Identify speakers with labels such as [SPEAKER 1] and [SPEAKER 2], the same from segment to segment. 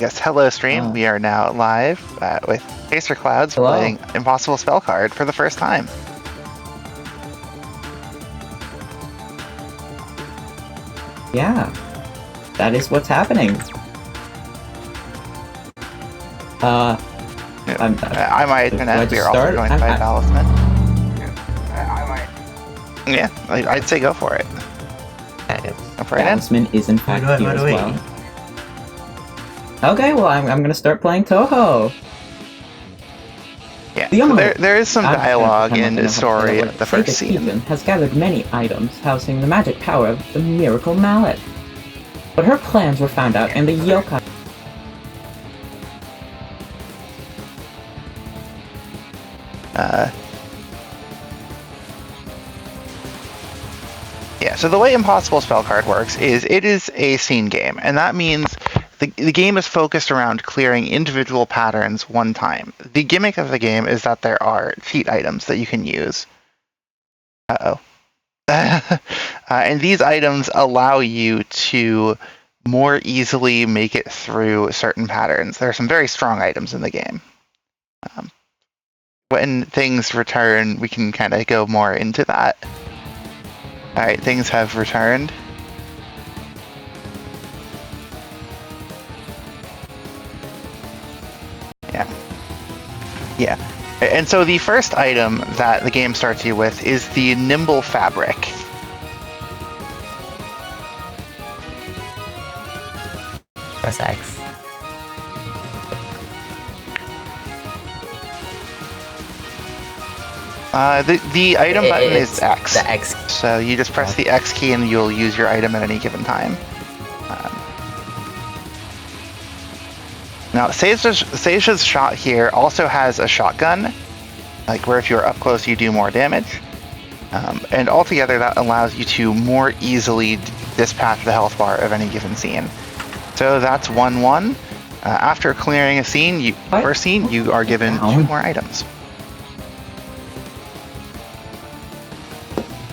[SPEAKER 1] Yes, hello stream.
[SPEAKER 2] Oh.
[SPEAKER 1] We are now live with Chaserclouds playing Impossible Spell Card for the first time.
[SPEAKER 2] Yeah, that is what's happening. I'm
[SPEAKER 1] IHNN. We are also joined by Balisman. Yeah, I'd say go for it.
[SPEAKER 2] Balisman is in fact here as well. Okay, well I'm gonna start playing Touhou.
[SPEAKER 1] Yeah, so there is some dialogue in the story of the first scene.
[SPEAKER 2] Has gathered many items housing the magic power of the miracle mallet. But her plans were found out and the yokai...
[SPEAKER 1] Yeah, so the way Impossible Spell Card works is it is a scene game, and that means the game is focused around clearing individual patterns one time. The gimmick of the game is that there are cheat items that you can use. And these items allow you to more easily make it through certain patterns. There are some very strong items in the game. When things return, we can kind of go more into that. Alright, things have returned. Yeah. And so the first item that the game starts you with is the Nimble Fabric.
[SPEAKER 3] Press X.
[SPEAKER 1] The item button is X.
[SPEAKER 3] The X.
[SPEAKER 1] So you just press the X key and you'll use your item at any given time. Now, Seisha's shot here also has a shotgun, like where if you're up close you do more damage. And altogether that allows you to more easily dispatch the health bar of any given scene. So that's 1-1. After clearing a scene, first scene, you are given 2 more items.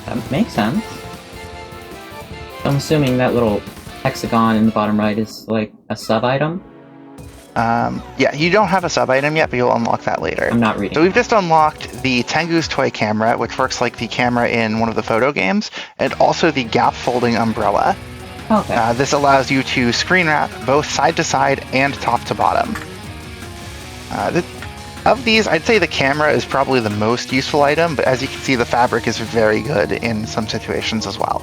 [SPEAKER 2] That makes sense. I'm assuming that little hexagon in the bottom right is like a sub-item?
[SPEAKER 1] Yeah, you don't have a sub-item yet, but you'll unlock that later.
[SPEAKER 2] I'm not reading.
[SPEAKER 1] So we've just unlocked the Tengu's toy camera, which works like the camera in one of the photo games, and also the gap-folding umbrella.
[SPEAKER 2] Okay.
[SPEAKER 1] This allows you to screen wrap both side to side and top to bottom. Of these, I'd say the camera is probably the most useful item, but as you can see, the fabric is very good in some situations as well.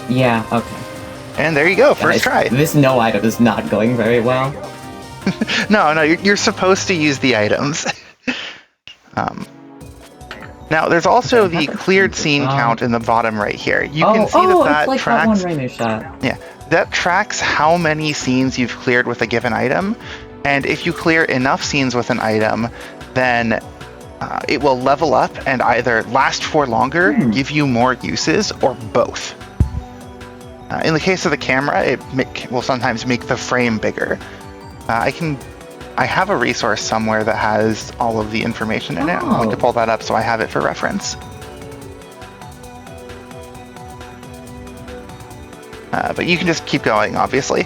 [SPEAKER 2] Yeah, okay.
[SPEAKER 1] And there you go, first try.
[SPEAKER 2] This no item is not going very well.
[SPEAKER 1] No, you're supposed to use the items. Now, there's also the cleared scene count in the bottom right here. You can see that
[SPEAKER 2] like
[SPEAKER 1] tracks.
[SPEAKER 2] That one Ramu shot.
[SPEAKER 1] Yeah, that tracks how many scenes you've cleared with a given item, and if you clear enough scenes with an item, then it will level up and either last for longer, give you more uses, or both. In the case of the camera, it will sometimes make the frame bigger. I have a resource somewhere that has all of the information in it. I'm going to pull that up so I have it for reference. But you can just keep going, obviously.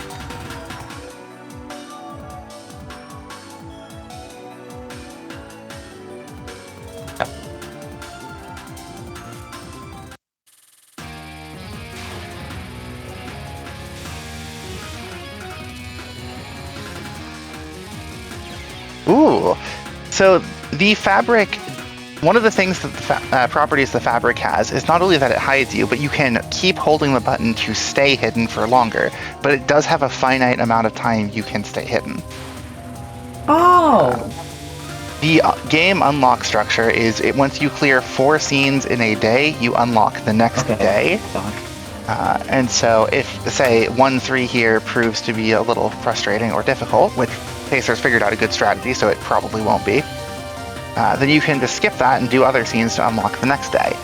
[SPEAKER 1] Ooh, so the fabric, one of the things that the properties the fabric has is not only that it hides you, but you can keep holding the button to stay hidden for longer, but it does have a finite amount of time you can stay hidden. The game unlock structure is once you clear 4 scenes in a day, you unlock the next day. And so if, say, 1-3 here proves to be a little frustrating or difficult, which Chaser's figured out a good strategy, so it probably won't be, then you can just skip that and do other scenes to unlock the next day.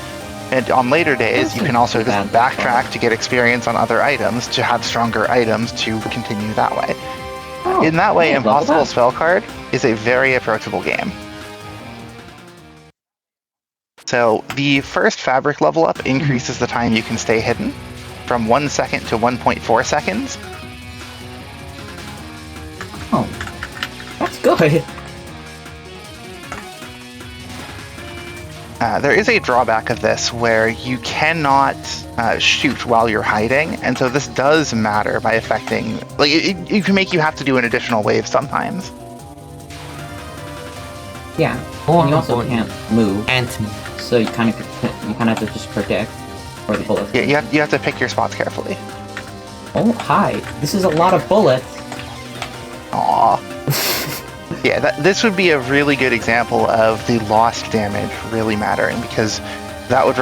[SPEAKER 1] And on later days, you can also just backtrack to get experience on other items to have stronger items to continue that way. In that way, Impossible Spell Card is a very approachable game. So the first fabric level up increases the time you can stay hidden from 1 second to 1.4 seconds.
[SPEAKER 2] Oh, that's good.
[SPEAKER 1] There is a drawback of this where you cannot shoot while you're hiding, and so this does matter by affecting, like, it can make you have to do an additional wave sometimes.
[SPEAKER 2] Yeah, and you also can't move, so you kind of have to just predict where the bullets.
[SPEAKER 1] Yeah, you have to pick your spots carefully.
[SPEAKER 2] Oh, hi! This is a lot of bullets.
[SPEAKER 1] Aww. Yeah, this would be a really good example of the lost damage really mattering, because that would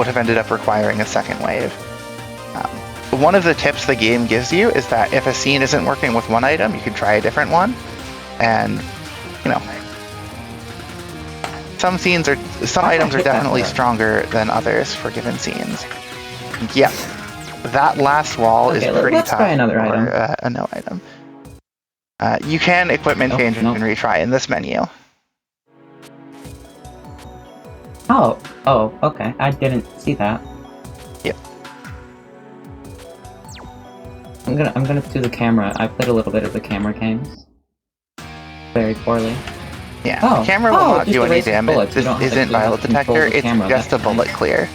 [SPEAKER 1] have ended up requiring a second wave. One of the tips the game gives you is that if a scene isn't working with one item, you can try a different one, and you know, some items are definitely stronger than others for given scenes. Yeah, that last wall is pretty
[SPEAKER 2] let's
[SPEAKER 1] tough
[SPEAKER 2] try another
[SPEAKER 1] for
[SPEAKER 2] item.
[SPEAKER 1] a no item. You can equipment change and retry in this menu.
[SPEAKER 2] Oh, okay. I didn't see that.
[SPEAKER 1] Yep.
[SPEAKER 2] I'm gonna do the camera. I played a little bit of the camera games. Very poorly.
[SPEAKER 1] Yeah, the camera will not do any damage. This isn't violet detector, it's just a bullet clear.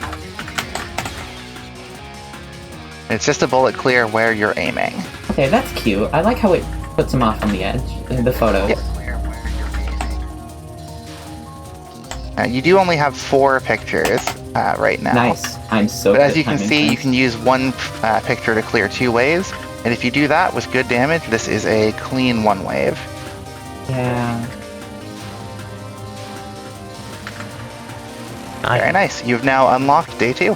[SPEAKER 1] It's just a bullet clear where you're aiming.
[SPEAKER 2] Okay, that's cute. I like how it puts them off on the edge in the photos.
[SPEAKER 1] Yep. You do only have 4 pictures right now.
[SPEAKER 2] Nice. I'm so
[SPEAKER 1] But
[SPEAKER 2] good
[SPEAKER 1] as you can see, you can use one picture to clear 2 waves, and if you do that with good damage, this is a clean 1 wave.
[SPEAKER 2] Yeah.
[SPEAKER 1] Very nice. You've now unlocked day 2.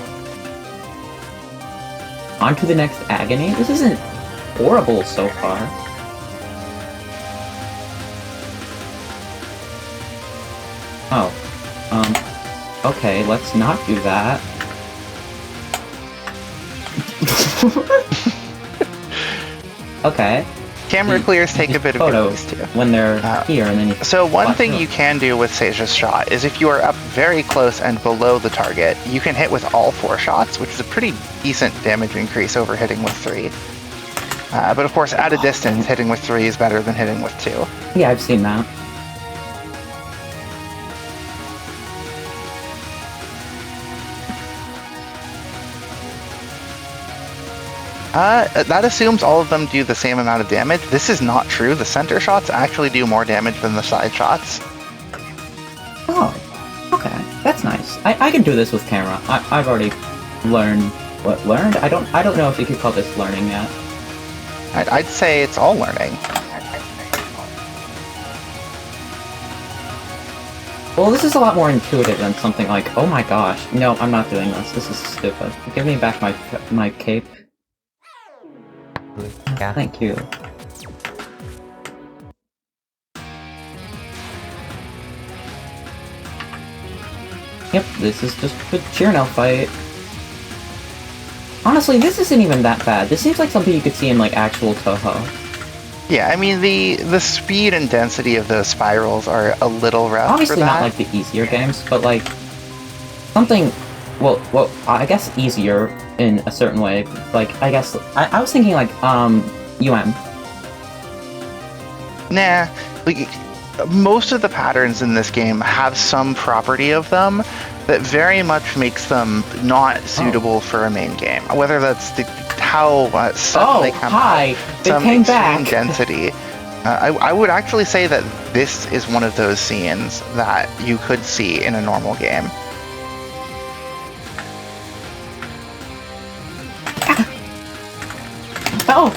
[SPEAKER 2] On to the next agony? This isn't horrible so far. Oh. Okay, let's not do that. Okay.
[SPEAKER 1] Camera clears take a bit of practice too.
[SPEAKER 2] When they're here, and then you...
[SPEAKER 1] So one thing you can do with Seja's shot is if you are up very close and below the target, you can hit with all 4 shots, which is a pretty decent damage increase over hitting with 3. But of course, at a distance, hitting with 3 is better than hitting with 2.
[SPEAKER 2] Yeah, I've seen that.
[SPEAKER 1] That assumes all of them do the same amount of damage. This is not true. The center shots actually do more damage than the side shots.
[SPEAKER 2] Oh, okay. That's nice. I can do this with camera. I've already learned... What, learned? I don't know if you could call this learning yet.
[SPEAKER 1] I'd say it's all learning.
[SPEAKER 2] Well, this is a lot more intuitive than something like, oh my gosh, no, I'm not doing this. This is stupid. Give me back my cape.
[SPEAKER 3] Yeah.
[SPEAKER 2] Thank you. Yep, this is just a Cheernel fight. Honestly, this isn't even that bad. This seems like something you could see in, like, actual Touhou.
[SPEAKER 1] Yeah, I mean, the speed and density of those spirals are a little rough.
[SPEAKER 2] Obviously
[SPEAKER 1] for that.
[SPEAKER 2] not, like, the easier games, but, like, something... Well, I guess easier in a certain way. Like, I guess... I was thinking, like, UM.
[SPEAKER 1] Nah, like, most of the patterns in this game have some property of them that very much makes them not suitable for a main game. Whether that's how suddenly come
[SPEAKER 2] hi! They
[SPEAKER 1] some
[SPEAKER 2] came
[SPEAKER 1] extreme
[SPEAKER 2] back!
[SPEAKER 1] density. I would actually say that this is one of those scenes that you could see in a normal game.
[SPEAKER 2] Oh!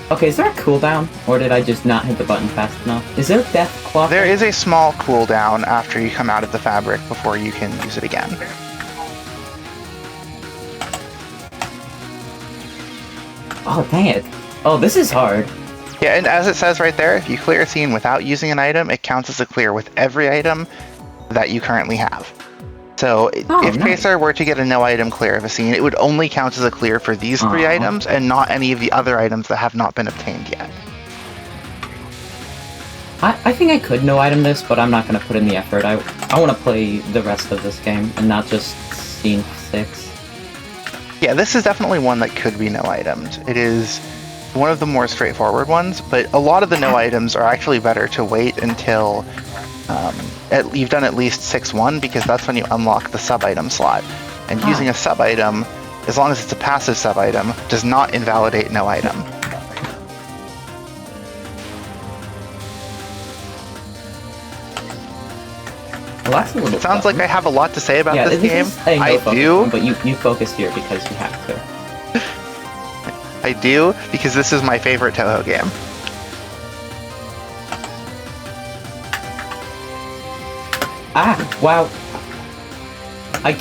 [SPEAKER 2] Okay, is there a cooldown? Or did I just not hit the button fast enough? Is there death clock?
[SPEAKER 1] There is a small cooldown after you come out of the fabric before you can use it again.
[SPEAKER 2] Oh, dang it. Oh, this is hard.
[SPEAKER 1] Yeah, and as it says right there, if you clear a scene without using an item, it counts as a clear with every item that you currently have. So if
[SPEAKER 2] nice.
[SPEAKER 1] Chaser were to get a no item clear of a scene, it would only count as a clear for these 3 items and not any of the other items that have not been obtained yet.
[SPEAKER 2] I think I could no-item this, but I'm not gonna put in the effort. I want to play the rest of this game, and not just Scene 6.
[SPEAKER 1] Yeah, this is definitely one that could be no-itemed. It is one of the more straightforward ones, but a lot of the no-items are actually better to wait until you've done at least 6-1, because that's when you unlock the sub-item slot. And using a sub-item, as long as it's a passive sub-item, does not invalidate no-item.
[SPEAKER 2] Well, that's a little
[SPEAKER 1] Sounds like I have a lot to say about this game.
[SPEAKER 2] I
[SPEAKER 1] do.
[SPEAKER 2] One, but you focus here because you have to.
[SPEAKER 1] I do, because this is my favorite Touhou game.
[SPEAKER 2] Ah, wow. I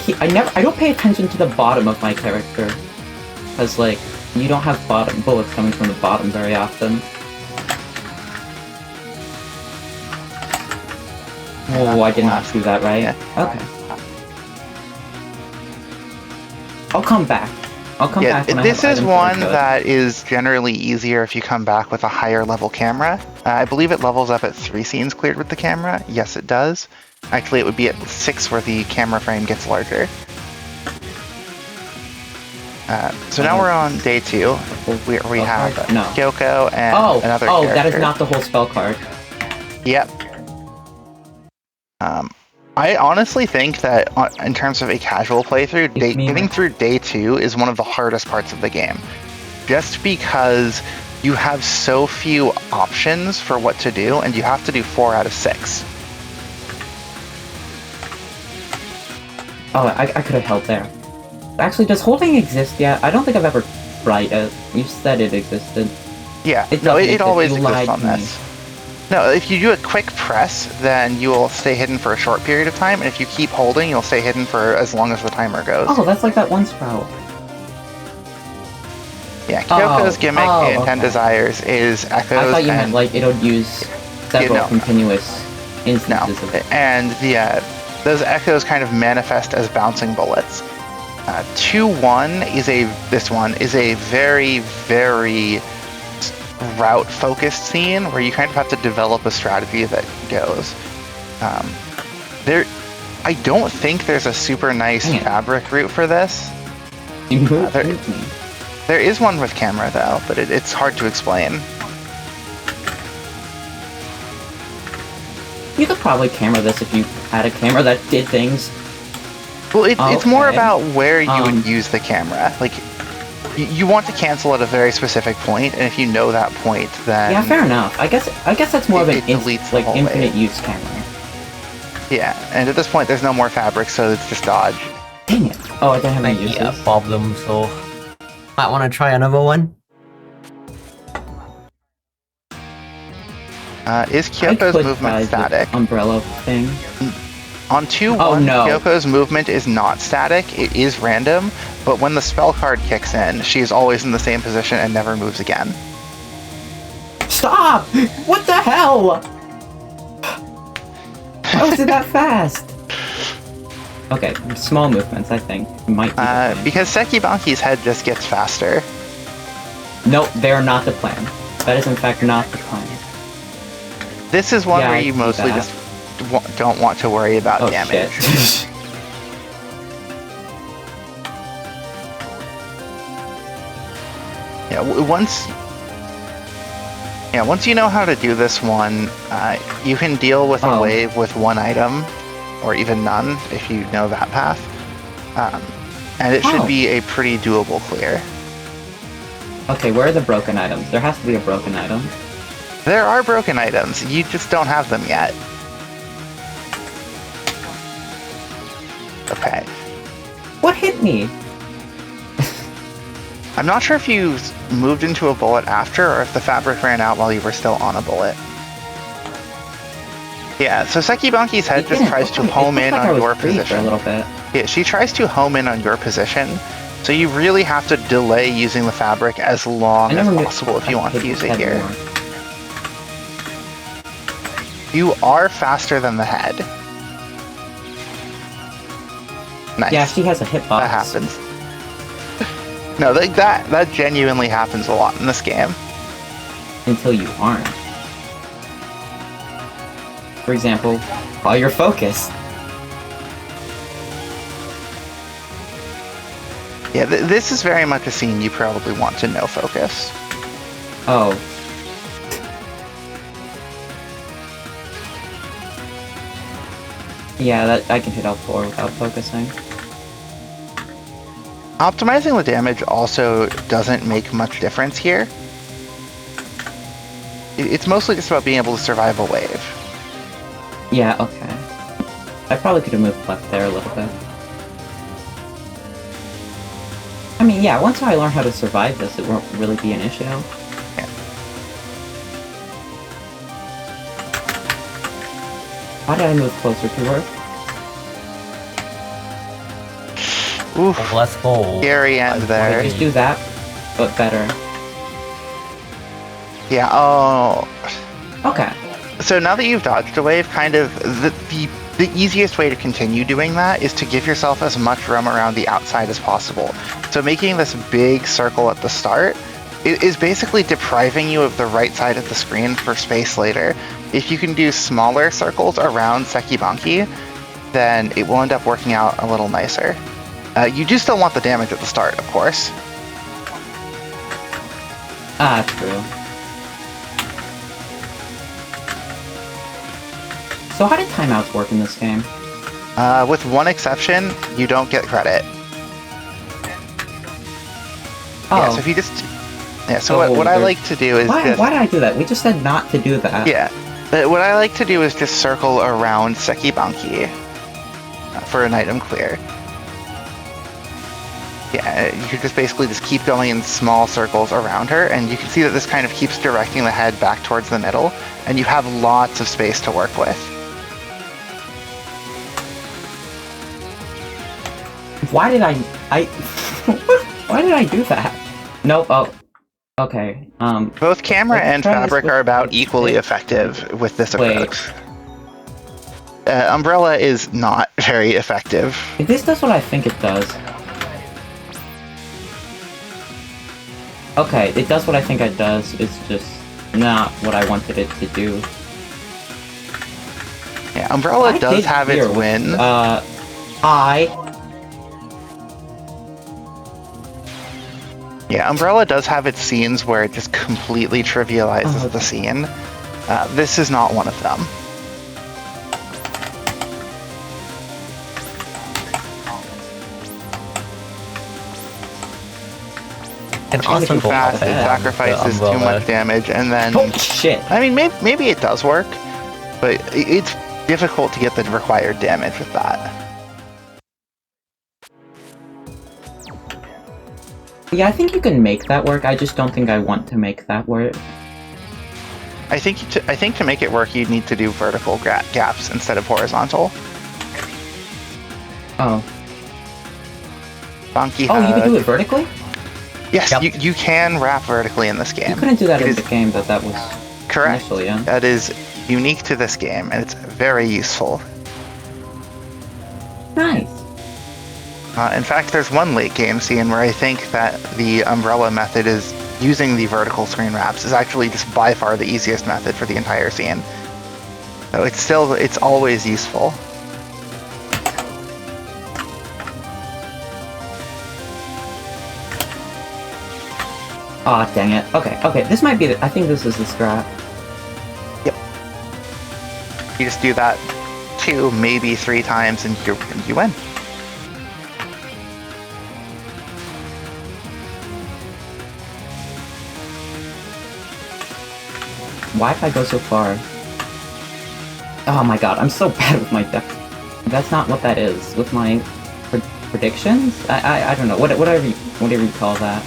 [SPEAKER 2] don't pay attention to the bottom of my character. Because, like, you don't have bullets coming from the bottom very often. Oh, I did not do that right.
[SPEAKER 1] Yeah.
[SPEAKER 2] Okay. I'll come back. I'll come back when
[SPEAKER 1] this
[SPEAKER 2] I have
[SPEAKER 1] is
[SPEAKER 2] items
[SPEAKER 1] one
[SPEAKER 2] that are good.
[SPEAKER 1] that is generally easier if you come back with a higher level camera. I believe it levels up at 3 scenes cleared with the camera. Yes, it does. Actually, it would be at 6 where the camera frame gets larger. So now we're on day 2, where we have Kyoko and another character.
[SPEAKER 2] Oh, that is not the whole spell card.
[SPEAKER 1] Yep. I honestly think that in terms of a casual playthrough, getting through day 2 is one of the hardest parts of the game. Just because you have so few options for what to do, and you have to do 4 out of 6.
[SPEAKER 2] Oh, I could have held there. Actually, does holding exist yet? I don't think I've ever tried it. You said it existed.
[SPEAKER 1] Yeah, it always exists on this. No, if you do a quick press, then you will stay hidden for a short period of time, and if you keep holding, you'll stay hidden for as long as the timer goes.
[SPEAKER 2] Oh, that's like that one sprout.
[SPEAKER 1] Yeah, Kyoko's gimmick in 10 Desires is echoes. I
[SPEAKER 2] thought you meant like it'll use several continuous instances of it.
[SPEAKER 1] And those echoes kind of manifest as bouncing bullets. 2-1 is a very, very route-focused scene where you kind of have to develop a strategy that goes. I don't think there's a super nice fabric route for this. There is one with camera though, but it's hard to explain.
[SPEAKER 2] You could probably camera this if you had a camera that did things.
[SPEAKER 1] Well, it's more about where you would use the camera. Like, you want to cancel at a very specific point, and if you know that point, then
[SPEAKER 2] yeah, fair enough. I guess that's more of an infinite use camera.
[SPEAKER 1] Yeah, and at this point, there's no more fabric, so it's just dodge.
[SPEAKER 2] Dang it! Oh, I don't have any uses.
[SPEAKER 3] A problem, so might want to try another one.
[SPEAKER 1] Is Kyoko's movement static?
[SPEAKER 2] Umbrella thing.
[SPEAKER 1] On 2-1, Kyoko's movement is not static, it is random, but when the spell card kicks in, she is always in the same position and never moves again.
[SPEAKER 2] Stop! What the hell? How is it that fast? Okay, small movements, I think. Might be
[SPEAKER 1] because Sekibanki's head just gets faster.
[SPEAKER 2] Nope, they're not the plan. That is in fact not the plan.
[SPEAKER 1] This is one where you mostly just don't want to worry about damage.
[SPEAKER 2] Shit.
[SPEAKER 1] once you know how to do this one, you can deal with a wave with 1 item, or even none if you know that path. And it should be a pretty doable clear.
[SPEAKER 2] Okay, where are the broken items? There has to be a broken item.
[SPEAKER 1] There are broken items, you just don't have them yet. Okay.
[SPEAKER 2] What hit me?
[SPEAKER 1] I'm not sure if you moved into a bullet after, or if the fabric ran out while you were still on a bullet. Yeah, so Sekibanki's head just tries to home in on your position.
[SPEAKER 2] For a little bit.
[SPEAKER 1] Yeah, she tries to home in on your position, so you really have to delay using the fabric as long as possible if you want to use it here. You are faster than the head. Nice.
[SPEAKER 2] Yeah, she has a hitbox.
[SPEAKER 1] That happens. No, that genuinely happens a lot in this game.
[SPEAKER 2] Until you aren't. For example, while you're focused.
[SPEAKER 1] Yeah, this is very much a scene you probably want to no focus.
[SPEAKER 2] Oh. Yeah, that I can hit L4 without focusing.
[SPEAKER 1] Optimizing the damage also doesn't make much difference here. It's mostly just about being able to survive a wave.
[SPEAKER 2] Yeah, okay. I probably could have moved left there a little bit. I mean, yeah, once I learn how to survive this, it won't really be an issue.
[SPEAKER 1] Yeah.
[SPEAKER 2] Why did I move closer to her?
[SPEAKER 1] Oof.
[SPEAKER 3] Let's go.
[SPEAKER 1] Scary end there.
[SPEAKER 2] Just do that, but better.
[SPEAKER 1] Yeah, oh.
[SPEAKER 2] Okay.
[SPEAKER 1] So now that you've dodged a wave, kind of the easiest way to continue doing that is to give yourself as much room around the outside as possible. So making this big circle at the start is basically depriving you of the right side of the screen for space later. If you can do smaller circles around Sekibanki, then it will end up working out a little nicer. You do still want the damage at the start, of course.
[SPEAKER 2] Ah, true. So how did timeouts work in this game?
[SPEAKER 1] With one exception, you don't get credit.
[SPEAKER 2] Oh.
[SPEAKER 1] Yeah, so if you just... Yeah, so what I like to do is
[SPEAKER 2] why did I do that? We just said not to do that.
[SPEAKER 1] Yeah, but what I like to do is just circle around Sekibanki for an item clear. Yeah, you could just basically just keep going in small circles around her, and you can see that this kind of keeps directing the head back towards the middle, and you have lots of space to work with.
[SPEAKER 2] Why did I why did I do that? Nope, oh. Okay,
[SPEAKER 1] Both camera
[SPEAKER 2] let's
[SPEAKER 1] and
[SPEAKER 2] try this
[SPEAKER 1] fabric
[SPEAKER 2] with
[SPEAKER 1] are about
[SPEAKER 2] the
[SPEAKER 1] equally
[SPEAKER 2] stick.
[SPEAKER 1] effective with this
[SPEAKER 2] Wait.
[SPEAKER 1] approach. Umbrella is not very effective.
[SPEAKER 2] if this does what I think it does... Okay, it does what I think it does, it's just not what I wanted it to do.
[SPEAKER 1] Yeah, Umbrella
[SPEAKER 2] I
[SPEAKER 1] does
[SPEAKER 2] did
[SPEAKER 1] have its
[SPEAKER 2] hear,
[SPEAKER 1] wins. Yeah, Umbrella does have its scenes where it just completely trivializes the scene. This is not one of them.
[SPEAKER 3] An
[SPEAKER 1] Too
[SPEAKER 3] awesome
[SPEAKER 1] fast, it sacrifices too much damage, and then...
[SPEAKER 2] Oh, shit!
[SPEAKER 1] I mean, maybe it does work, but it's difficult to get the required damage with that.
[SPEAKER 2] Yeah, I think you can make that work, I just don't think I want to make that work.
[SPEAKER 1] I think to make it work, you'd need to do vertical gaps instead of horizontal.
[SPEAKER 2] Oh.
[SPEAKER 1] Funky
[SPEAKER 2] Oh, you
[SPEAKER 1] hug.
[SPEAKER 2] can do it vertically?
[SPEAKER 1] Yes,
[SPEAKER 3] Yep.
[SPEAKER 1] you can wrap vertically in this game.
[SPEAKER 2] You couldn't do that
[SPEAKER 1] It
[SPEAKER 2] in
[SPEAKER 1] is
[SPEAKER 2] the game that was
[SPEAKER 1] correct.
[SPEAKER 2] initially, yeah.
[SPEAKER 1] That is unique to this game, and it's very useful.
[SPEAKER 2] Nice.
[SPEAKER 1] In fact, there's one late game scene where I think that the Umbrella method is using the vertical screen wraps is actually just by far the easiest method for the entire scene. So it's always useful.
[SPEAKER 2] Aw, dang it. Okay, this might be I think this is the strat.
[SPEAKER 1] Yep. You just do that 2, maybe 3 times, and you win.
[SPEAKER 2] Why if I go so far? Oh my god, I'm so bad with my deck. That's not what that is. With my predictions? I don't know. Whatever you call that.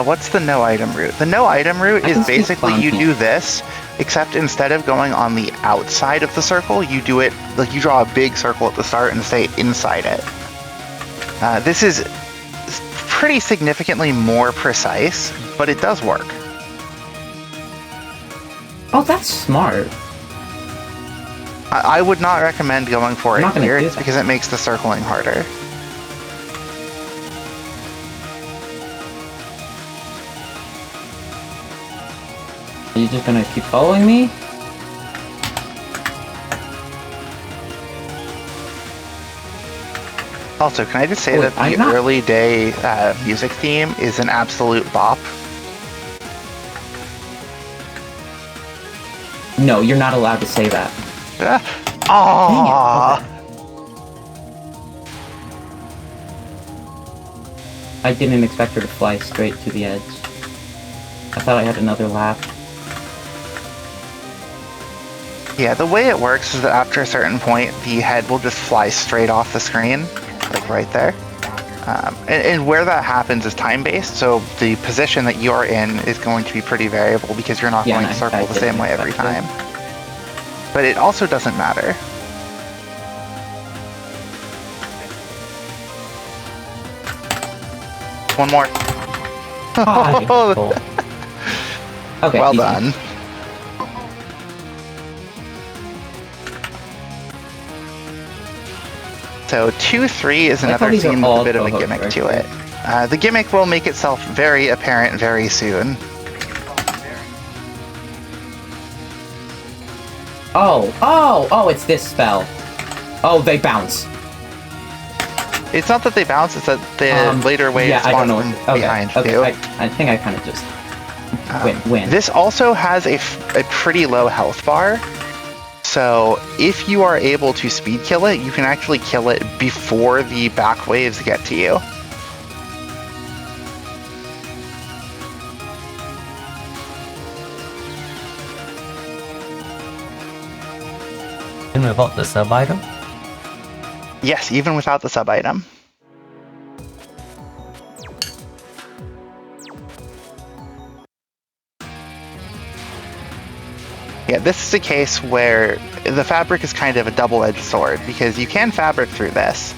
[SPEAKER 1] What's the no item route? The no item route
[SPEAKER 2] I
[SPEAKER 1] is
[SPEAKER 2] can speak
[SPEAKER 1] basically you
[SPEAKER 2] Funky.
[SPEAKER 1] do this, except instead of going on the outside of the circle, you do it like you draw a big circle at the start and stay inside it. This is pretty significantly more precise, but it does work.
[SPEAKER 2] Oh, that's smart.
[SPEAKER 1] I would not recommend going for
[SPEAKER 2] I'm
[SPEAKER 1] it
[SPEAKER 2] not gonna
[SPEAKER 1] here
[SPEAKER 2] do that.
[SPEAKER 1] because it makes the circling harder.
[SPEAKER 2] Are you just gonna keep following me?
[SPEAKER 1] Also, can I just say that
[SPEAKER 2] I'm
[SPEAKER 1] the
[SPEAKER 2] not-
[SPEAKER 1] early day music theme is an absolute bop?
[SPEAKER 2] No, you're not allowed to say that.
[SPEAKER 1] Aww!
[SPEAKER 2] Dang it. I didn't expect her to fly straight to the edge. I thought I had another lap.
[SPEAKER 1] Yeah, the way it works is that after a certain point, the head will just fly straight off the screen, like right there. And where that happens is time-based, so the position that you're in is going to be pretty variable because you're not going to circle the same way every time. But it also doesn't matter. One more.
[SPEAKER 2] Cool. Okay,
[SPEAKER 1] Well
[SPEAKER 2] easy.
[SPEAKER 1] done. So 2-3 is
[SPEAKER 2] I like how
[SPEAKER 1] another
[SPEAKER 2] these are
[SPEAKER 1] scene with a
[SPEAKER 2] all
[SPEAKER 1] bit of a
[SPEAKER 2] Touhou
[SPEAKER 1] gimmick to it.
[SPEAKER 2] characters.
[SPEAKER 1] The gimmick will make itself very apparent very soon.
[SPEAKER 2] Oh, it's this spell. Oh, they bounce.
[SPEAKER 1] It's not that they bounce, it's that the later waves
[SPEAKER 2] yeah, I don't know.
[SPEAKER 1] spawn behind
[SPEAKER 2] okay,
[SPEAKER 1] you.
[SPEAKER 2] I think I kind of just win.
[SPEAKER 1] This also has a pretty low health bar, so if you are able to speed kill it, you can actually kill it before the back waves get to you.
[SPEAKER 3] Even without the sub item?
[SPEAKER 1] Yes, even without the sub item. Yeah, this is a case where the fabric is kind of a double-edged sword, because you can fabric through this,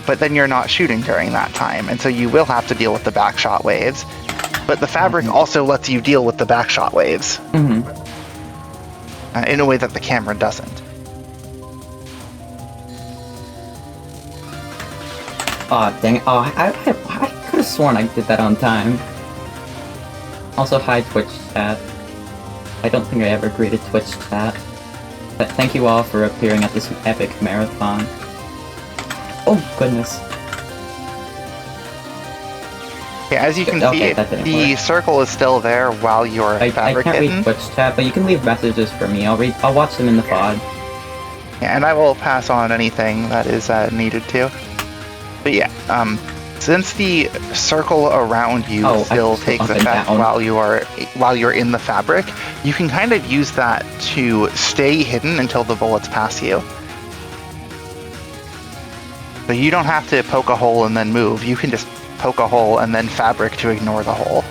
[SPEAKER 1] but then you're not shooting during that time, and so you will have to deal with the backshot waves. But the fabric also lets you deal with the backshot waves in a way that the camera doesn't.
[SPEAKER 2] Oh, dang it. Oh, I could have sworn I did that on time. Also, hi Twitch chat. I don't think I ever greeted Twitch chat. But thank you all for appearing at this epic marathon. Oh, goodness.
[SPEAKER 1] Yeah, as you can see, the circle is still there while you're
[SPEAKER 2] I
[SPEAKER 1] fabric
[SPEAKER 2] can't
[SPEAKER 1] hidden.
[SPEAKER 2] read Twitch chat, but you can leave messages for me. I'll watch them in the pod.
[SPEAKER 1] Yeah, and I will pass on anything that is needed to. But yeah, since the circle around you still takes effect while you're in the fabric, you can kind of use that to stay hidden until the bullets pass you. So you don't have to poke a hole and then move. You can just poke a hole and then fabric to ignore the hole.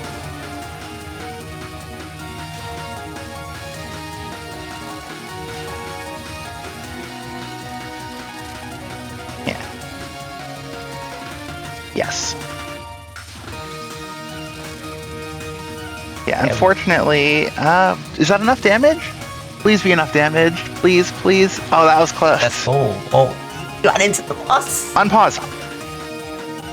[SPEAKER 1] Yes. Yeah, unfortunately, is that enough damage? Please be enough damage. Please, please. Oh, that was close.
[SPEAKER 3] That's oh, you got into the boss.
[SPEAKER 1] Unpause.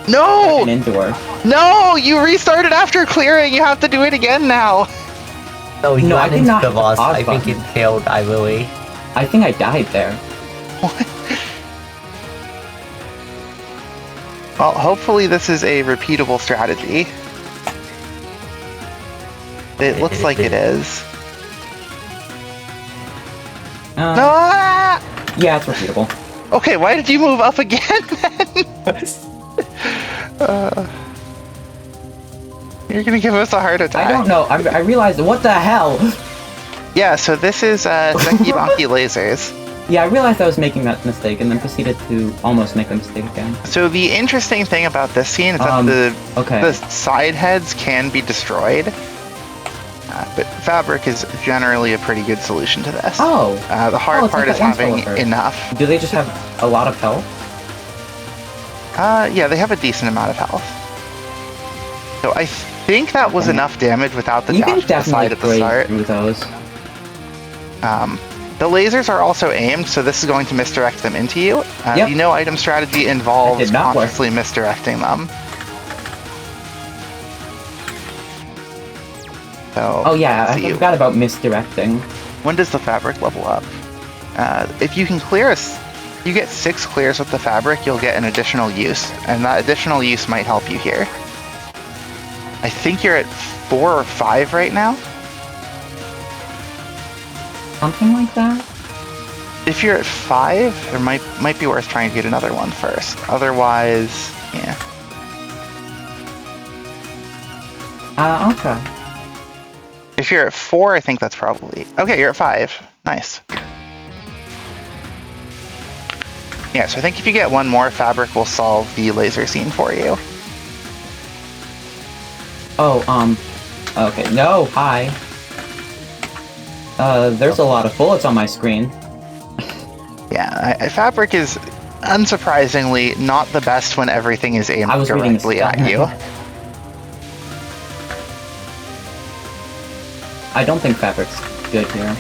[SPEAKER 1] No!
[SPEAKER 2] An indoor.
[SPEAKER 1] No! You restarted after clearing. You have to do it again now.
[SPEAKER 3] No, you got
[SPEAKER 2] I did
[SPEAKER 3] into
[SPEAKER 2] not
[SPEAKER 3] the
[SPEAKER 2] hit the
[SPEAKER 3] boss.
[SPEAKER 2] pause
[SPEAKER 3] I think
[SPEAKER 2] button.
[SPEAKER 3] it failed either way.
[SPEAKER 2] I think I died there.
[SPEAKER 1] What? Well, hopefully this is a repeatable strategy. It looks like it is. No!
[SPEAKER 2] Yeah, it's repeatable.
[SPEAKER 1] Okay, why did you move up again then? You're gonna give us a heart attack.
[SPEAKER 2] I don't know. I realized. What the hell?
[SPEAKER 1] Yeah, so this is Seki Banki lasers.
[SPEAKER 2] Yeah, I realized I was making that mistake and then proceeded to almost make the mistake again.
[SPEAKER 1] So the interesting thing about this scene is that the side heads can be destroyed, but fabric is generally a pretty good solution to this.
[SPEAKER 2] Oh!
[SPEAKER 1] The hard part is having enough.
[SPEAKER 2] Do they just have a lot of health?
[SPEAKER 1] Yeah, they have a decent amount of health. So I think that was enough damage without the dash to the side at the start.
[SPEAKER 2] Through those.
[SPEAKER 1] The lasers are also aimed, so this is going to misdirect them into you. The no item strategy involves consciously misdirecting them. So,
[SPEAKER 2] oh yeah, I forgot about misdirecting.
[SPEAKER 1] When does the fabric level up? If you can clear you get 6 clears with the fabric, you'll get an additional use, and that additional use might help you here. I think you're at 4 or 5 right now.
[SPEAKER 2] Something like that?
[SPEAKER 1] If you're at 5, it might be worth trying to get another one first. Otherwise, yeah.
[SPEAKER 2] Okay.
[SPEAKER 1] If you're at 4, I think that's probably... Okay, you're at 5. Nice. Yeah, so I think if you get one more, fabric will solve the laser scene for you.
[SPEAKER 2] Oh, okay. No, hi. There's a lot of bullets on my screen.
[SPEAKER 1] Yeah, fabric is unsurprisingly not the best when everything is aimed directly at you.
[SPEAKER 2] I don't think fabric's good here.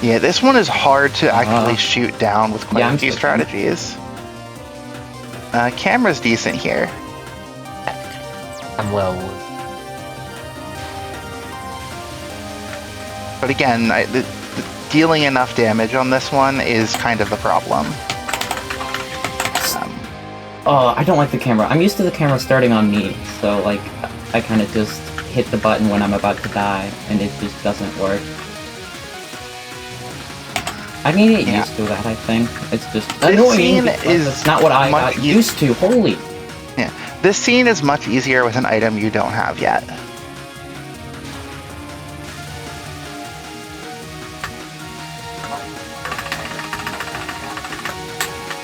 [SPEAKER 1] Yeah, this one is hard to actually shoot down with quite a few strategies. Camera's decent here.
[SPEAKER 3] I'm well.
[SPEAKER 1] But again, dealing enough damage on this one is kind of the problem.
[SPEAKER 2] Oh, I don't like the camera. I'm used to the camera starting on me, so like, I kind of just hit the button when I'm about to die, and it just doesn't work. I need to get used to that, I think. It's just annoying because it's not what I got used to. Holy!
[SPEAKER 1] Yeah, this scene is much easier with an item you don't have yet.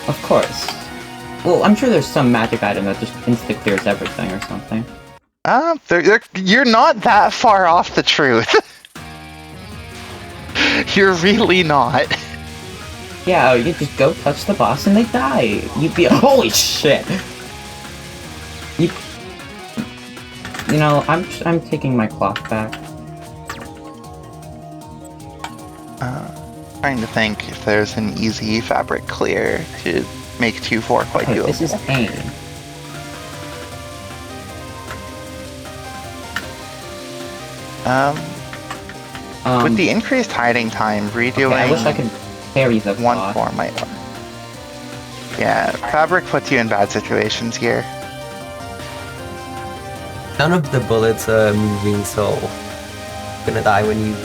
[SPEAKER 2] Of course. Well, I'm sure there's some magic item that just insta-clears everything or something.
[SPEAKER 1] You're not that far off the truth. You're really not.
[SPEAKER 2] Yeah, you just go touch the boss and they die. You'd be holy shit. You know, I'm taking my clock back.
[SPEAKER 1] Trying to think if there's an easy fabric clear to make 2-4 quite doable.
[SPEAKER 2] This is aim.
[SPEAKER 1] With the increased hiding time, redoing...
[SPEAKER 2] Okay, I wish I could parry the
[SPEAKER 1] 1-4 might work. Yeah, fabric puts you in bad situations here.
[SPEAKER 3] None of the bullets are moving, so gonna die when you...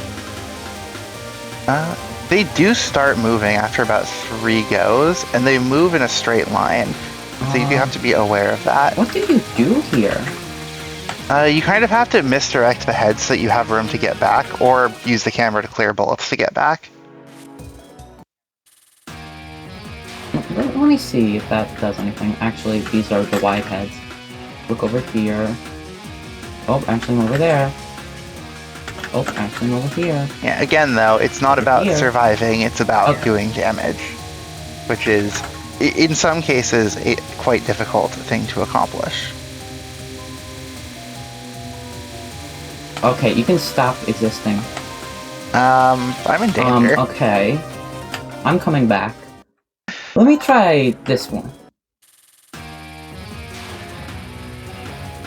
[SPEAKER 1] They do start moving after about 3 goes, and they move in a straight line. So you do have to be aware of that.
[SPEAKER 2] What do you do here?
[SPEAKER 1] You kind of have to misdirect the head so that you have room to get back, or use the camera to clear bullets to get back.
[SPEAKER 2] Let me see if that does anything. Actually, these are the wide heads. Look over here. Oh, actually, I'm over there. Oh, actually, I'm over here.
[SPEAKER 1] Yeah, again, though, it's not about surviving, it's about doing damage. Which is, in some cases, a quite difficult thing to accomplish.
[SPEAKER 2] Okay, you can stop existing.
[SPEAKER 1] I'm in danger.
[SPEAKER 2] Okay. I'm coming back. Let me try this one.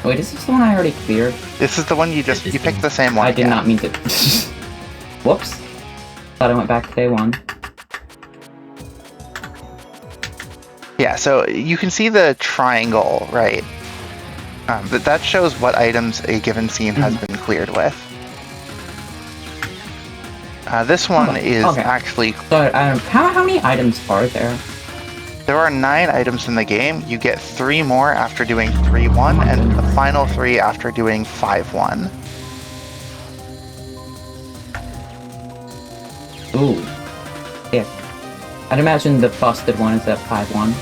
[SPEAKER 2] Wait, is this the one I already cleared?
[SPEAKER 1] This is the one you picked the same one.
[SPEAKER 2] I did not mean to. Whoops. Thought I went back to day 1.
[SPEAKER 1] Yeah, so you can see the triangle, right? That shows what items a given scene has been cleared with. This one is actually...
[SPEAKER 2] So, how many items are there?
[SPEAKER 1] There are 9 items in the game. You get 3 more after doing 3-1, and the final 3 after doing 5-1.
[SPEAKER 2] Ooh. Yeah. I'd imagine the busted one is at 5-1.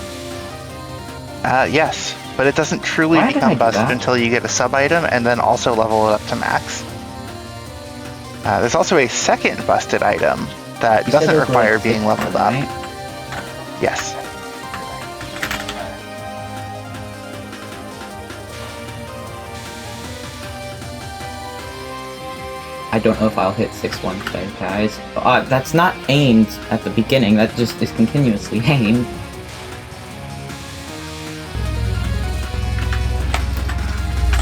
[SPEAKER 1] Yes, but it doesn't truly become busted until you get a sub-item, and then also level it up to max. There's also a second busted item that doesn't require being leveled up.
[SPEAKER 2] Right?
[SPEAKER 1] Yes.
[SPEAKER 2] I don't know if I'll hit 6-1 today, guys. That's not aimed at the beginning, that just is continuously aimed.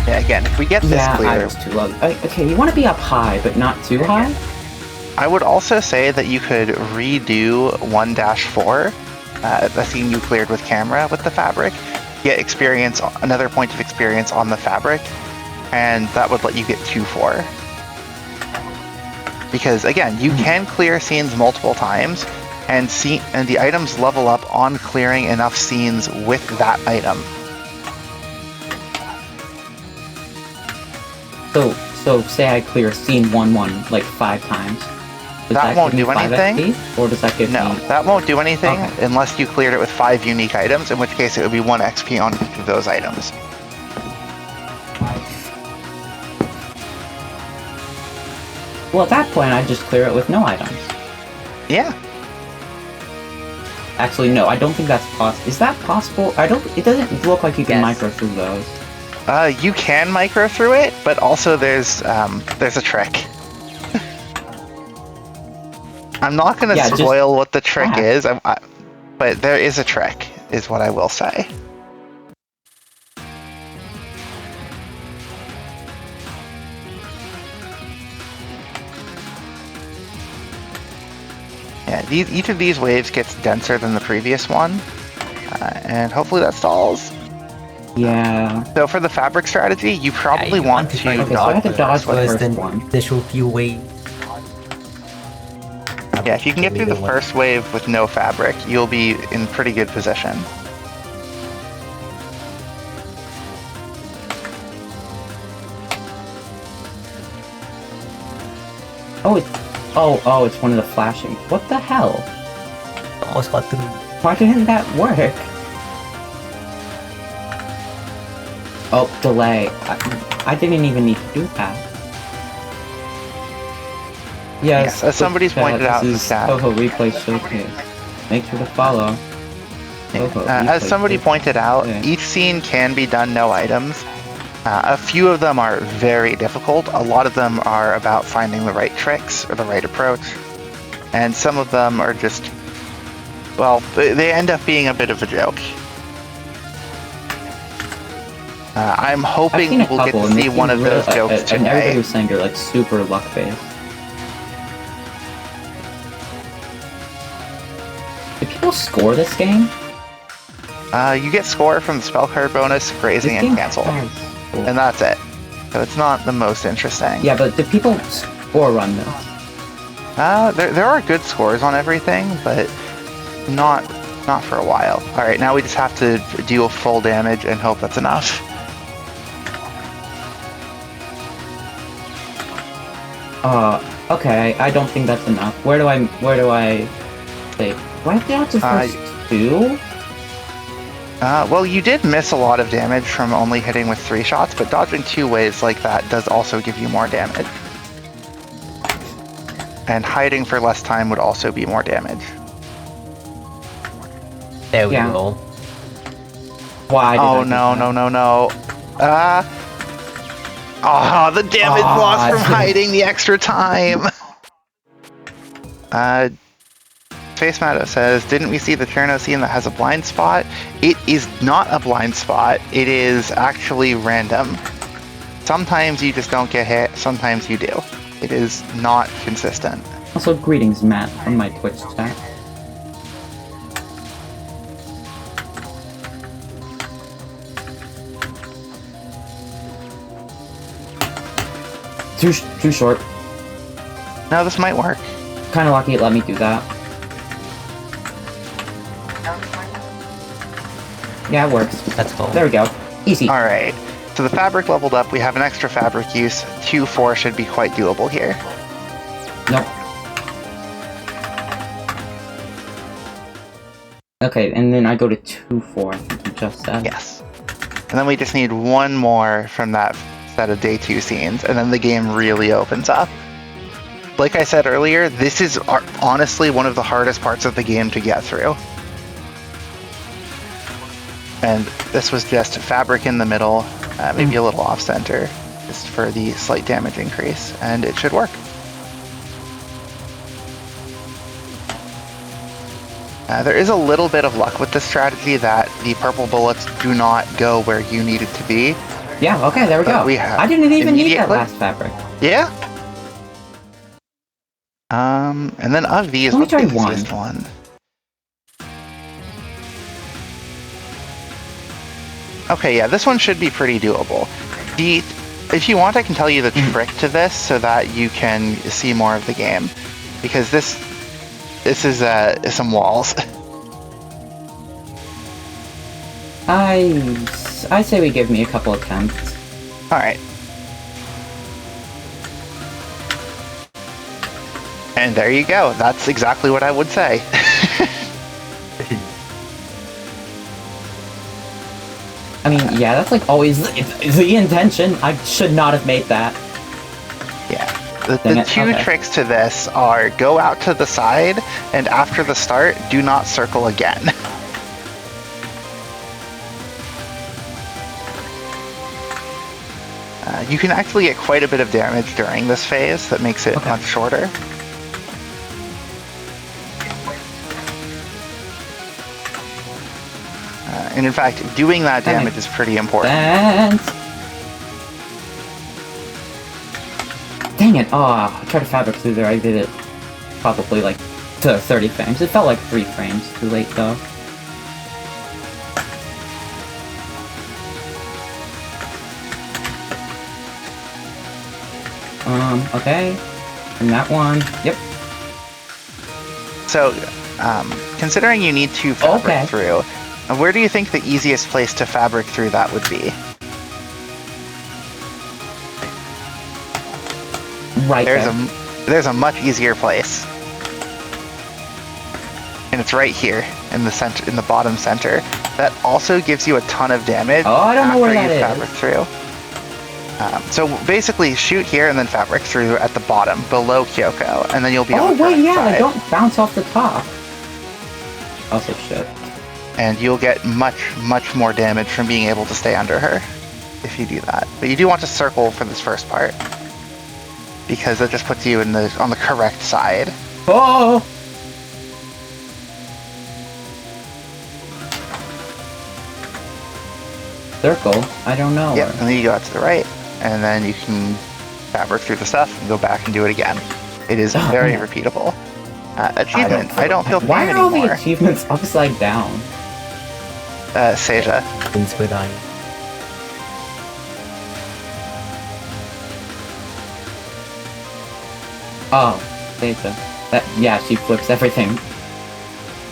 [SPEAKER 1] Yeah, again, if we get this clear...
[SPEAKER 2] I was too low. Okay, you want to be up high, but not too high?
[SPEAKER 1] I would also say that you could redo 1-4, the scene you cleared with camera with the fabric, get experience, another point of experience on the fabric, and that would let you get 2-4. Because again, you can clear scenes multiple times, and the items level up on clearing enough scenes with that item.
[SPEAKER 2] So say I clear scene 1-1 like 5 times. Does
[SPEAKER 1] that won't
[SPEAKER 2] give me
[SPEAKER 1] do
[SPEAKER 2] 5
[SPEAKER 1] anything.
[SPEAKER 2] XP, or does that give
[SPEAKER 1] No,
[SPEAKER 2] me...
[SPEAKER 1] that won't do anything
[SPEAKER 2] Okay.
[SPEAKER 1] unless you cleared it with 5 unique items, in which case it would be 1 XP on each of those items.
[SPEAKER 2] Well, at that point, I'd just clear it with no items.
[SPEAKER 1] Yeah.
[SPEAKER 2] Actually, no, I don't think that's possible. Is that possible? It doesn't look like you can micro through those.
[SPEAKER 1] You can micro through it, but also there's a trick. I'm not going to spoil what the trick is, but there is a trick, is what I will say. Yeah, each of these waves gets denser than the previous one, and hopefully that stalls.
[SPEAKER 2] Yeah.
[SPEAKER 1] So for the fabric strategy, you probably want to
[SPEAKER 2] okay, so I have to dodge the first
[SPEAKER 3] then
[SPEAKER 2] one.
[SPEAKER 3] Initial few waves.
[SPEAKER 1] Yeah, if you can get through the first wave with no fabric, you'll be in pretty good position.
[SPEAKER 2] Oh, it's one of the flashing. What the hell?
[SPEAKER 3] Almost got through.
[SPEAKER 2] Why didn't that work? Oh, delay. I didn't even need to do that. Yes,
[SPEAKER 1] as somebody's pointed out in the chat.
[SPEAKER 2] Touhou Replay Showcase. Make sure to follow.
[SPEAKER 1] As somebody pointed out, each scene can be done no items. A few of them are very difficult. A lot of them are about finding the right tricks or the right approach. And some of them are just, well, they end up being a bit of a joke. I'm hoping we'll get to see one of those jokes today.
[SPEAKER 2] And everybody was saying they're like super luck-based. Do people score this game?
[SPEAKER 1] You get score from the spell card bonus, grazing, and cancel. And that's it. So it's not the most interesting.
[SPEAKER 2] Yeah, but do people score run this?
[SPEAKER 1] There are good scores on everything, but not for a while. Alright, now we just have to deal full damage and hope that's enough.
[SPEAKER 2] Okay, I don't think that's enough. Where do I say? Do I have to dodge the first 2?
[SPEAKER 1] Well, you did miss a lot of damage from only hitting with 3 shots, but dodging 2 waves like that does also give you more damage. And hiding for less time would also be more damage.
[SPEAKER 3] There we go.
[SPEAKER 2] Why?
[SPEAKER 1] Oh no. The damage lost from hiding the extra time. Space Mato says, didn't we see the Cherno scene that has a blind spot? It is not a blind spot. It is actually random. Sometimes you just don't get hit, sometimes you do. It is not consistent.
[SPEAKER 2] Also, greetings, Matt, from my Twitch chat. Too short.
[SPEAKER 1] No, this might work.
[SPEAKER 2] Kind of lucky it let me do that. Yeah, it works.
[SPEAKER 3] That's cool.
[SPEAKER 2] There we go. Easy.
[SPEAKER 1] Alright, so the fabric leveled up. We have an extra fabric use. 2-4 should be quite doable here.
[SPEAKER 2] Nope. Okay, and then I go to 2-4, I think you just said.
[SPEAKER 1] Yes. And then we just need one more from that set of day 2 scenes, and then the game really opens up. Like I said earlier, this is honestly one of the hardest parts of the game to get through. And this was just fabric in the middle, maybe a little off-center, just for the slight damage increase, and it should work. There is a little bit of luck with this strategy that the purple bullets do not go where you need it to be.
[SPEAKER 2] Yeah, okay, there we go. I didn't even need that last fabric.
[SPEAKER 1] Yeah. And then of these,
[SPEAKER 2] Let me
[SPEAKER 1] what's the
[SPEAKER 2] try one.
[SPEAKER 1] easiest one? Okay, yeah, this one should be pretty doable. If you want, I can tell you the trick to this so that you can see more of the game, because this is some walls.
[SPEAKER 2] I say we give me a couple attempts.
[SPEAKER 1] All right. And there you go. That's exactly what I would say.
[SPEAKER 2] I mean, yeah, that's like always the intention. I should not have made that.
[SPEAKER 1] Yeah. The two tricks to this are go out to the side, and after the start, do not circle again. You can actually get quite a bit of damage during this phase that makes it much shorter. And in fact, doing that damage is pretty important.
[SPEAKER 2] Dang it! Oh, I tried to fabric through there. I did it probably like to 30 frames. It felt like 3 frames too late though. Okay. And that one. Yep.
[SPEAKER 1] So, considering you need to fabric through, where do you think the easiest place to fabric through that would be?
[SPEAKER 2] Right there.
[SPEAKER 1] There's a much easier place. And it's right here in the center, in the bottom center. That also gives you a ton of damage.
[SPEAKER 2] Oh, I don't know where that is.
[SPEAKER 1] Fabric through. So basically, shoot here and then fabric through at the bottom, below Kyoko, and then you'll be on the correct side.
[SPEAKER 2] They don't bounce off the top. Also, shit.
[SPEAKER 1] And you'll get much, much more damage from being able to stay under her if you do that. But you do want to circle for this first part, because it just puts you on the correct side.
[SPEAKER 2] Oh! Circle? I don't know.
[SPEAKER 1] Yeah, and then you go out to the right, and then you can fabric through the stuff and go back and do it again. It is very repeatable. Achievement, I don't feel pain
[SPEAKER 2] Why are all
[SPEAKER 1] anymore.
[SPEAKER 2] the achievements upside down?
[SPEAKER 1] Seja.
[SPEAKER 3] Since we're dying.
[SPEAKER 2] Oh, Seja. Yeah, she flips everything.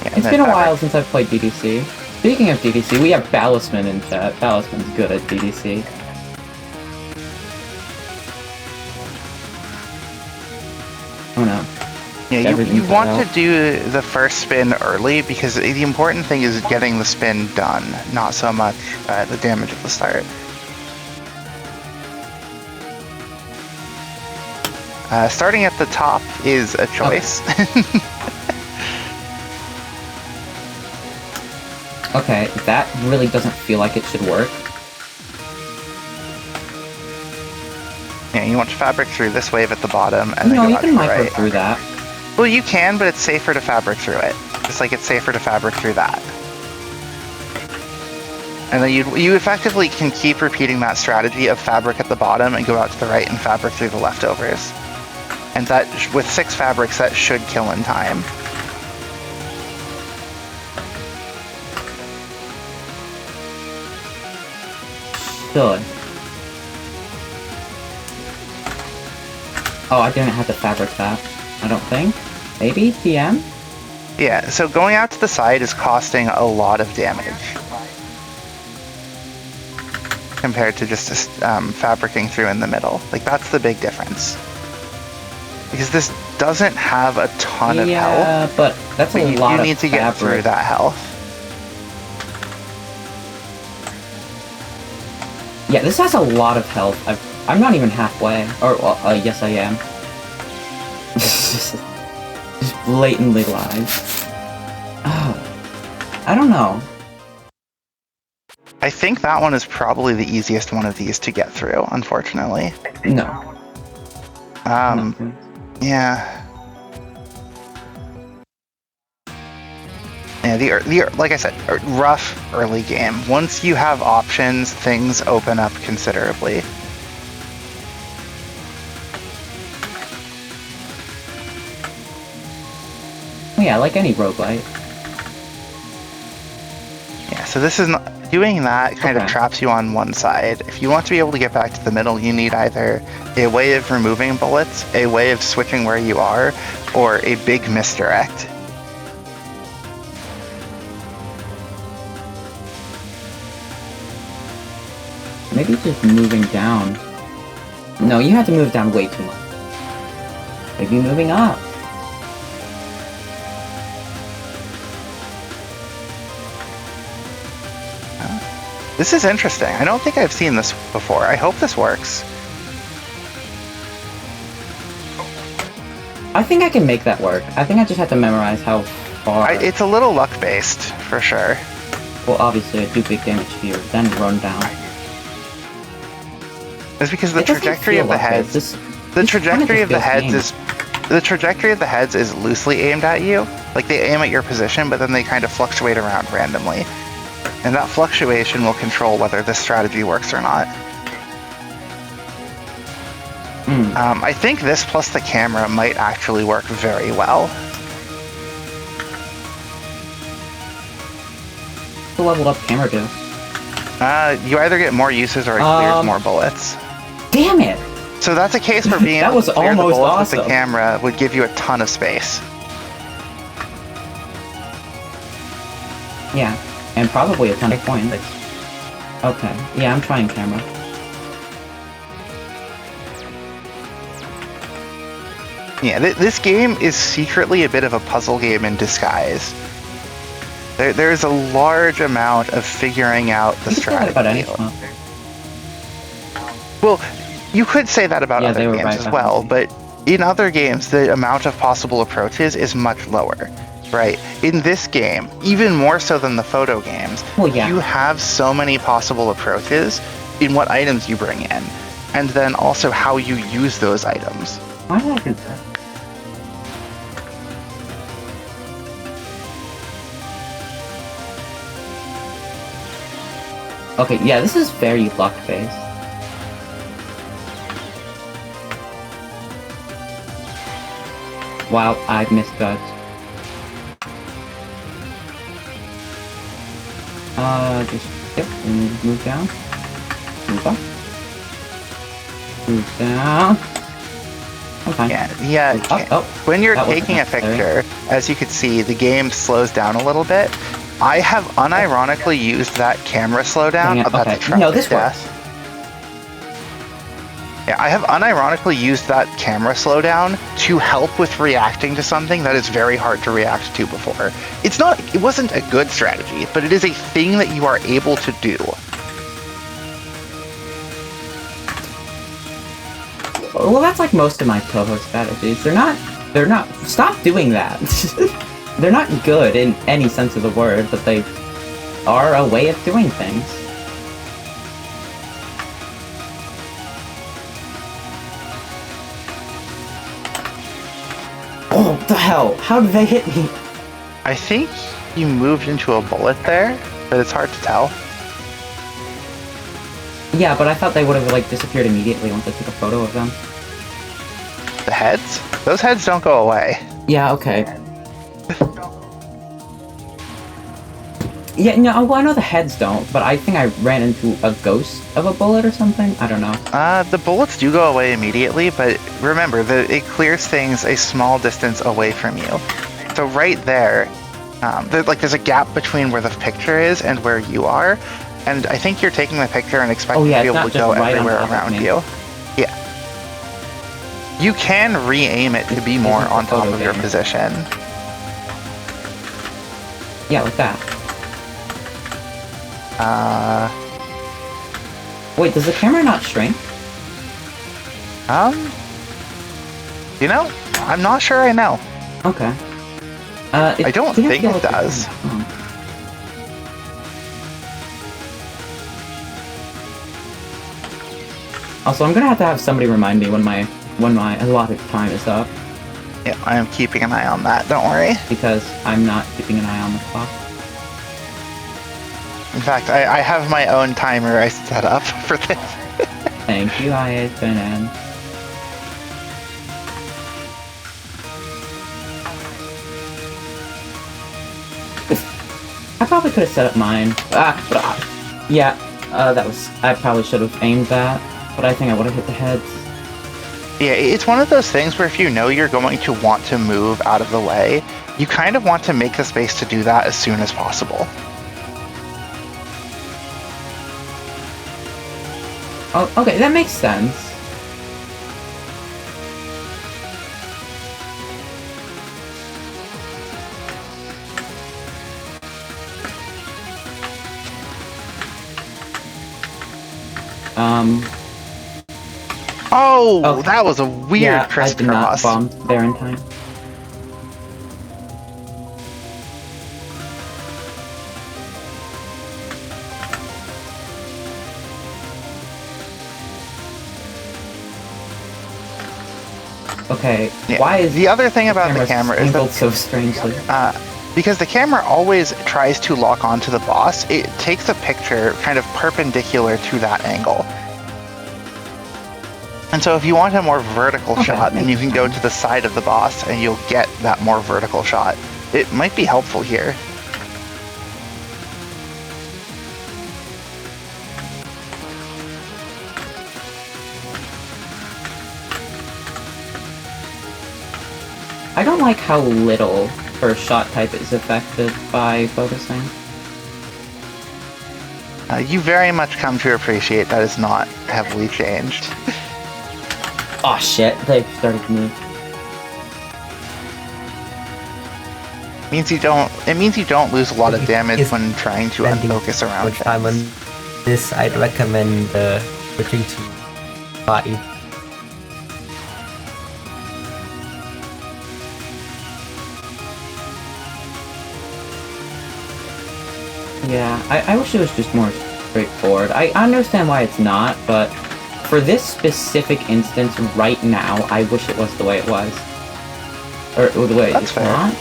[SPEAKER 1] Yeah,
[SPEAKER 2] It's been a while since I've played DDC. Speaking of DDC, we have Balisman in chat. Balisman's good at DDC. Oh no.
[SPEAKER 1] Yeah, you want to do the first spin early, because the important thing is getting the spin done, not so much the damage at the start. Starting at the top is a choice.
[SPEAKER 2] Okay, that really doesn't feel like it should work.
[SPEAKER 1] Yeah, you want to fabric through this wave at the bottom, and then
[SPEAKER 2] No,
[SPEAKER 1] go
[SPEAKER 2] you
[SPEAKER 1] out
[SPEAKER 2] can
[SPEAKER 1] to the
[SPEAKER 2] micro
[SPEAKER 1] right.
[SPEAKER 2] through that.
[SPEAKER 1] Well, you can, but it's safer to fabric through it. Just like it's safer to fabric through that. And then you effectively can keep repeating that strategy of fabric at the bottom and go out to the right and fabric through the leftovers. And that, with 6 fabrics, that should kill in time.
[SPEAKER 2] Should. Oh, I didn't have to fabric that. I don't think. Maybe? PM?
[SPEAKER 1] Yeah, so going out to the side is costing a lot of damage. Compared to just fabricing through in the middle. Like, that's the big difference. Because this doesn't have a ton of health.
[SPEAKER 2] Yeah, but that's a lot of
[SPEAKER 1] You need to get through that health.
[SPEAKER 2] Yeah, this has a lot of health. I'm not even halfway. Or, yes I am. Just blatantly lies. Oh. I don't know.
[SPEAKER 1] I think that one is probably the easiest one of these to get through, unfortunately.
[SPEAKER 2] No.
[SPEAKER 1] Yeah. Yeah, like I said, rough early game. Once you have options, things open up considerably.
[SPEAKER 2] Well, yeah, like any roguelite.
[SPEAKER 1] Yeah, so this is not... Doing that kind of traps you on one side. If you want to be able to get back to the middle, you need either a way of removing bullets, a way of switching where you are, or a big misdirect.
[SPEAKER 2] Maybe just moving down. No, you have to move down way too much. Maybe moving up.
[SPEAKER 1] This is interesting. I don't think I've seen this before. I hope this works.
[SPEAKER 2] I think I can make that work. I think I just have to memorize how far...
[SPEAKER 1] It's a little luck-based, for sure.
[SPEAKER 2] Well, obviously I do big damage here, then run down.
[SPEAKER 1] It's because the trajectory of the heads... The trajectory of the heads is loosely aimed at you. Like, they aim at your position, but then they kind of fluctuate around randomly. And that fluctuation will control whether this strategy works or not. I think this plus the camera might actually work very well.
[SPEAKER 2] What's the leveled up camera do?
[SPEAKER 1] You either get more uses or it clears more bullets.
[SPEAKER 2] Damn it!
[SPEAKER 1] So that's a case where being
[SPEAKER 2] that
[SPEAKER 1] able to clear the
[SPEAKER 2] almost
[SPEAKER 1] bullets
[SPEAKER 2] awesome.
[SPEAKER 1] with the camera would give you a ton of space.
[SPEAKER 2] Yeah. And probably a ton of points. Okay. Yeah, I'm trying camera.
[SPEAKER 1] Yeah, this game is secretly a bit of a puzzle game in disguise. There's a large amount of figuring out the strategy.
[SPEAKER 2] About any swamp.
[SPEAKER 1] Well, you could say that about other games as well, but in other games, the amount of possible approaches is much lower. Right. In this game, even more so than the photo games, you have so many possible approaches in what items you bring in, and then also how you use those items.
[SPEAKER 2] Why did I do that? Okay, yeah, this is very luck-based. Wow, I've misjudged. Just skip and move down. Move up. Move down. I'm fine.
[SPEAKER 1] Yeah. When you're taking a picture, as you can see, the game slows down a little bit. I have unironically used that camera slowdown about the trumpet death. Yeah, I have unironically used that camera slowdown to help with reacting to something that is very hard to react to before. It wasn't a good strategy, but it is a thing that you are able to do.
[SPEAKER 2] Well, that's like most of my Touhou strategies. They're not, stop doing that. They're not good in any sense of the word, but they are a way of doing things. Oh, what the hell? How did they hit me?
[SPEAKER 1] I think you moved into a bullet there, but it's hard to tell.
[SPEAKER 2] Yeah, but I thought they would have, like, disappeared immediately once I took a photo of them.
[SPEAKER 1] The heads? Those heads don't go away.
[SPEAKER 2] Yeah, okay. Yeah, no, well, I know the heads don't, but I think I ran into a ghost of a bullet or something? I don't know.
[SPEAKER 1] The bullets do go away immediately, but remember, it clears things a small distance away from you. So right there, there's a gap between where the picture is and where you are, and I think you're taking the picture and expecting to be able to go everywhere around you. Yeah. You can re-aim it to be more on top of your position.
[SPEAKER 2] Yeah, like that. Wait, does the camera not shrink?
[SPEAKER 1] You know, I'm not sure I know.
[SPEAKER 2] Okay.
[SPEAKER 1] I don't think it does.
[SPEAKER 2] Also, I'm gonna have to have somebody remind me when my allotted time is up.
[SPEAKER 1] Yeah, I am keeping an eye on that, don't worry.
[SPEAKER 2] Because I'm not keeping an eye on the clock.
[SPEAKER 1] In fact, I have my own timer I set up for this.
[SPEAKER 2] Thank you, IHNN. I probably could have set up mine. Yeah, that was... I probably should have aimed that, but I think I would have hit the heads.
[SPEAKER 1] Yeah, it's one of those things where if you know you're going to want to move out of the way, you kind of want to make the space to do that as soon as possible.
[SPEAKER 2] Oh, okay, that makes sense.
[SPEAKER 1] Oh, that was a weird
[SPEAKER 2] yeah,
[SPEAKER 1] crisscross.
[SPEAKER 2] I did not bomb there in time. Okay,
[SPEAKER 1] Yeah.
[SPEAKER 2] why is
[SPEAKER 1] the other thing about the camera is
[SPEAKER 2] angled
[SPEAKER 1] that
[SPEAKER 2] so strangely?
[SPEAKER 1] because the camera always tries to lock onto the boss, it takes a picture kind of perpendicular to that angle. And so if you want a more vertical shot, then you can go to the side of the boss and you'll get that more vertical shot. It might be helpful here.
[SPEAKER 2] I don't like how little first shot type is affected by focusing.
[SPEAKER 1] You very much come to appreciate that is not heavily changed.
[SPEAKER 2] Oh shit, they started to move.
[SPEAKER 1] It means you don't lose a lot of damage when trying to unfocus around
[SPEAKER 3] much time on this. I'd recommend switching to 5.
[SPEAKER 2] Yeah, I wish it was just more straightforward. I understand why it's not, but for this specific instance right now, I wish it was the way it was. Or the way it's not.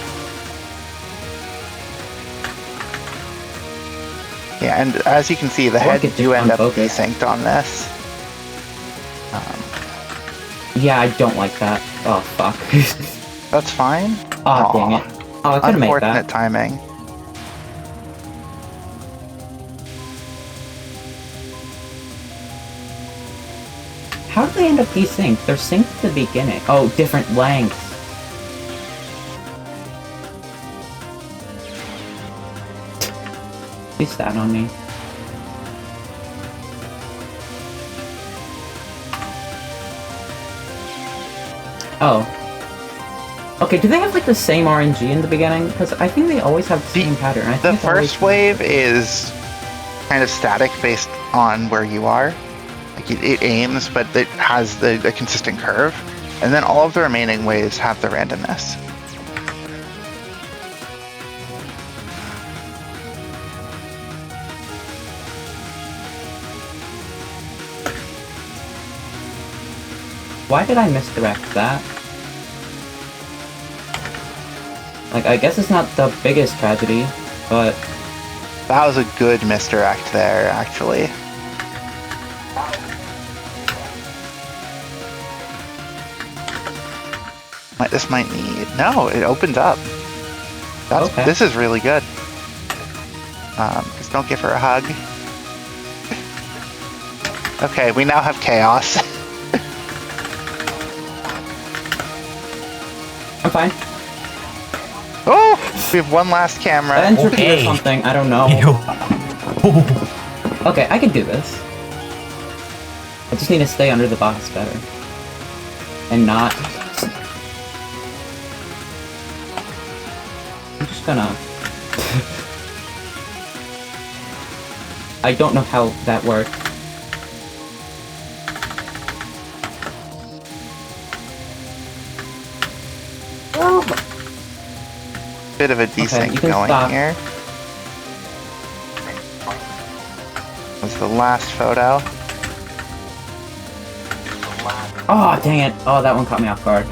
[SPEAKER 1] Yeah, and as you can see, the heads do end up desynced on this.
[SPEAKER 2] Yeah, I don't like that. Oh, fuck.
[SPEAKER 1] That's fine.
[SPEAKER 2] Oh, dang it. Oh, I couldn't make that.
[SPEAKER 1] Unfortunate timing.
[SPEAKER 2] How do they end up desynced? They're synced at the beginning. Oh, different lengths. Use that on me. Oh. Okay, do they have like the same RNG in the beginning? Because I think they always have the same pattern.
[SPEAKER 1] The first wave is kind of static based on where you are. Like it aims, but it has a consistent curve. And then all of the remaining waves have the randomness.
[SPEAKER 2] Why did I misdirect that? Like, I guess it's not the biggest tragedy, but...
[SPEAKER 1] That was a good misdirect there, actually. This might need... No, it opens up. That's, okay. This is really good. Just don't give her a hug. Okay, we now have chaos.
[SPEAKER 2] I'm fine.
[SPEAKER 1] Oh! We have one last camera.
[SPEAKER 2] Entropy or something, I don't know. Okay, I can do this. I just need to stay under the box better. And not... I'm just gonna... I don't know how that works.
[SPEAKER 1] Bit of a desync going here. Was the last photo.
[SPEAKER 2] Oh, dang it. Oh, that one caught me off guard.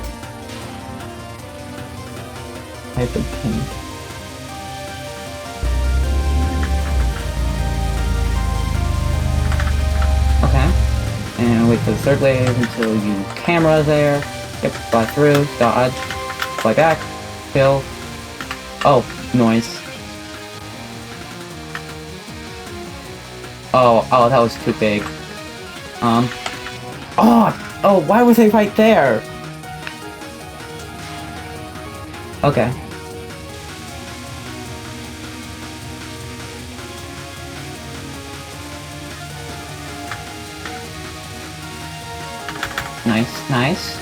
[SPEAKER 2] I have to ping. Okay. And wait for the third wave until you camera there. Yep, fly through, dodge, fly back, kill. Oh, noise. Oh, that was too big. Oh, why were they right there? Okay. Nice.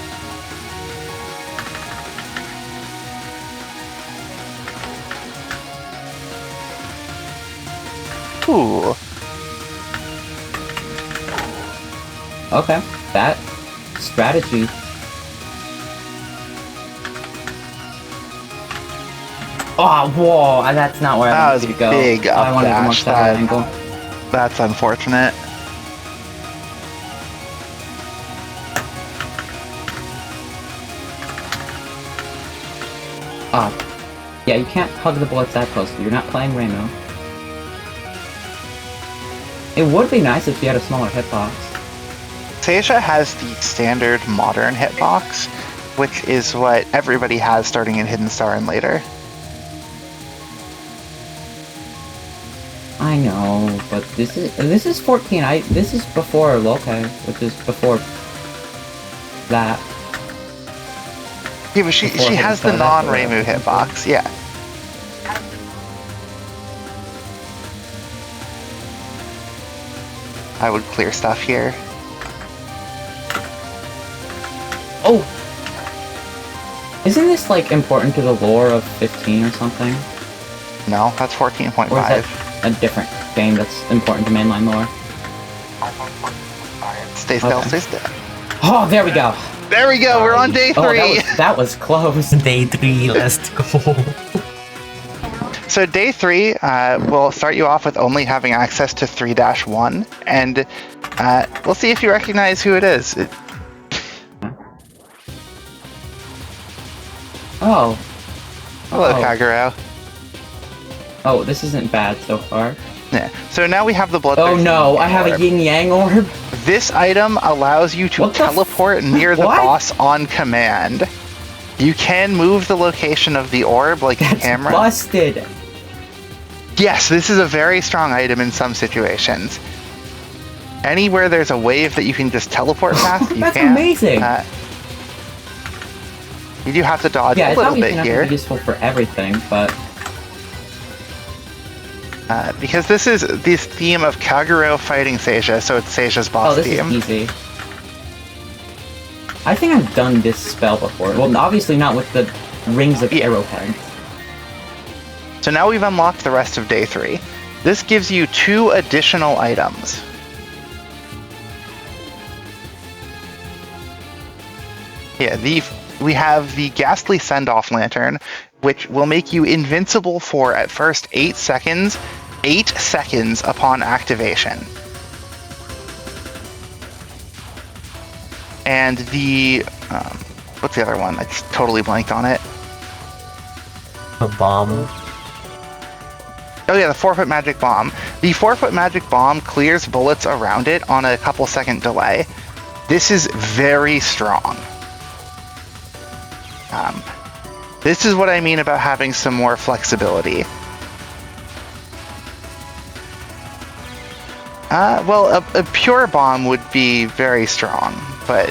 [SPEAKER 1] Ooh.
[SPEAKER 2] Okay, that strategy. Oh, whoa! That's not where I wanted to go.
[SPEAKER 1] Big up
[SPEAKER 2] I wanted to mark that angle.
[SPEAKER 1] That's unfortunate.
[SPEAKER 2] Yeah, you can't hug the bullets that closely. You're not playing Rainbow. It would be nice if you had a smaller hitbox.
[SPEAKER 1] Seisha has the standard modern hitbox, which is what everybody has starting in Hidden Star and later.
[SPEAKER 2] I know, but this is 14. This is before Loke, which is before that.
[SPEAKER 1] Yeah, but she has the non-Reimu hitbox, yeah. I would clear stuff here.
[SPEAKER 2] Oh! Isn't this, like, important to the lore of 15 or something?
[SPEAKER 1] No, that's 14.5.
[SPEAKER 2] Or is that a different game that's important to mainline lore?
[SPEAKER 1] Stay still,
[SPEAKER 2] Okay.
[SPEAKER 1] stay still.
[SPEAKER 2] Oh, there we go!
[SPEAKER 1] There we go, we're on day 3!
[SPEAKER 2] Oh, that was close.
[SPEAKER 3] Day 3, let's go.
[SPEAKER 1] So day 3 will start you off with only having access to 3-1, and we'll see if you recognize who it is.
[SPEAKER 2] Oh.
[SPEAKER 1] Hello, Kagero.
[SPEAKER 2] Oh, this isn't bad so far.
[SPEAKER 1] Yeah. So now we have the blood.
[SPEAKER 2] Oh no, I have a yin yang orb.
[SPEAKER 1] This item allows you to teleport near the boss on command. You can move the location of the orb like a camera.
[SPEAKER 2] Busted.
[SPEAKER 1] Yes, this is a very strong item in some situations. Anywhere there's a wave that you can just teleport past, you
[SPEAKER 2] That's
[SPEAKER 1] can.
[SPEAKER 2] amazing.
[SPEAKER 1] You do have to dodge a little bit here.
[SPEAKER 2] It's useful for everything, but
[SPEAKER 1] because this is this theme of Kagero fighting Seisha, so it's Seisha's boss theme.
[SPEAKER 2] Oh, this is easy. I think I've done this spell before. Well, obviously not with the Rings of Arrowhead.
[SPEAKER 1] So now we've unlocked the rest of day 3. This gives you 2 additional items. Yeah, we have the Ghastly Send-Off Lantern, which will make you invincible for, at first, 8 seconds. 8 seconds upon activation. And the... what's the other one? I just totally blanked on it.
[SPEAKER 3] A bomb.
[SPEAKER 1] Oh yeah, the 4-foot magic bomb. The 4-foot magic bomb clears bullets around it on a couple second delay. This is very strong. This is what I mean about having some more flexibility. Well, a pure bomb would be very strong, but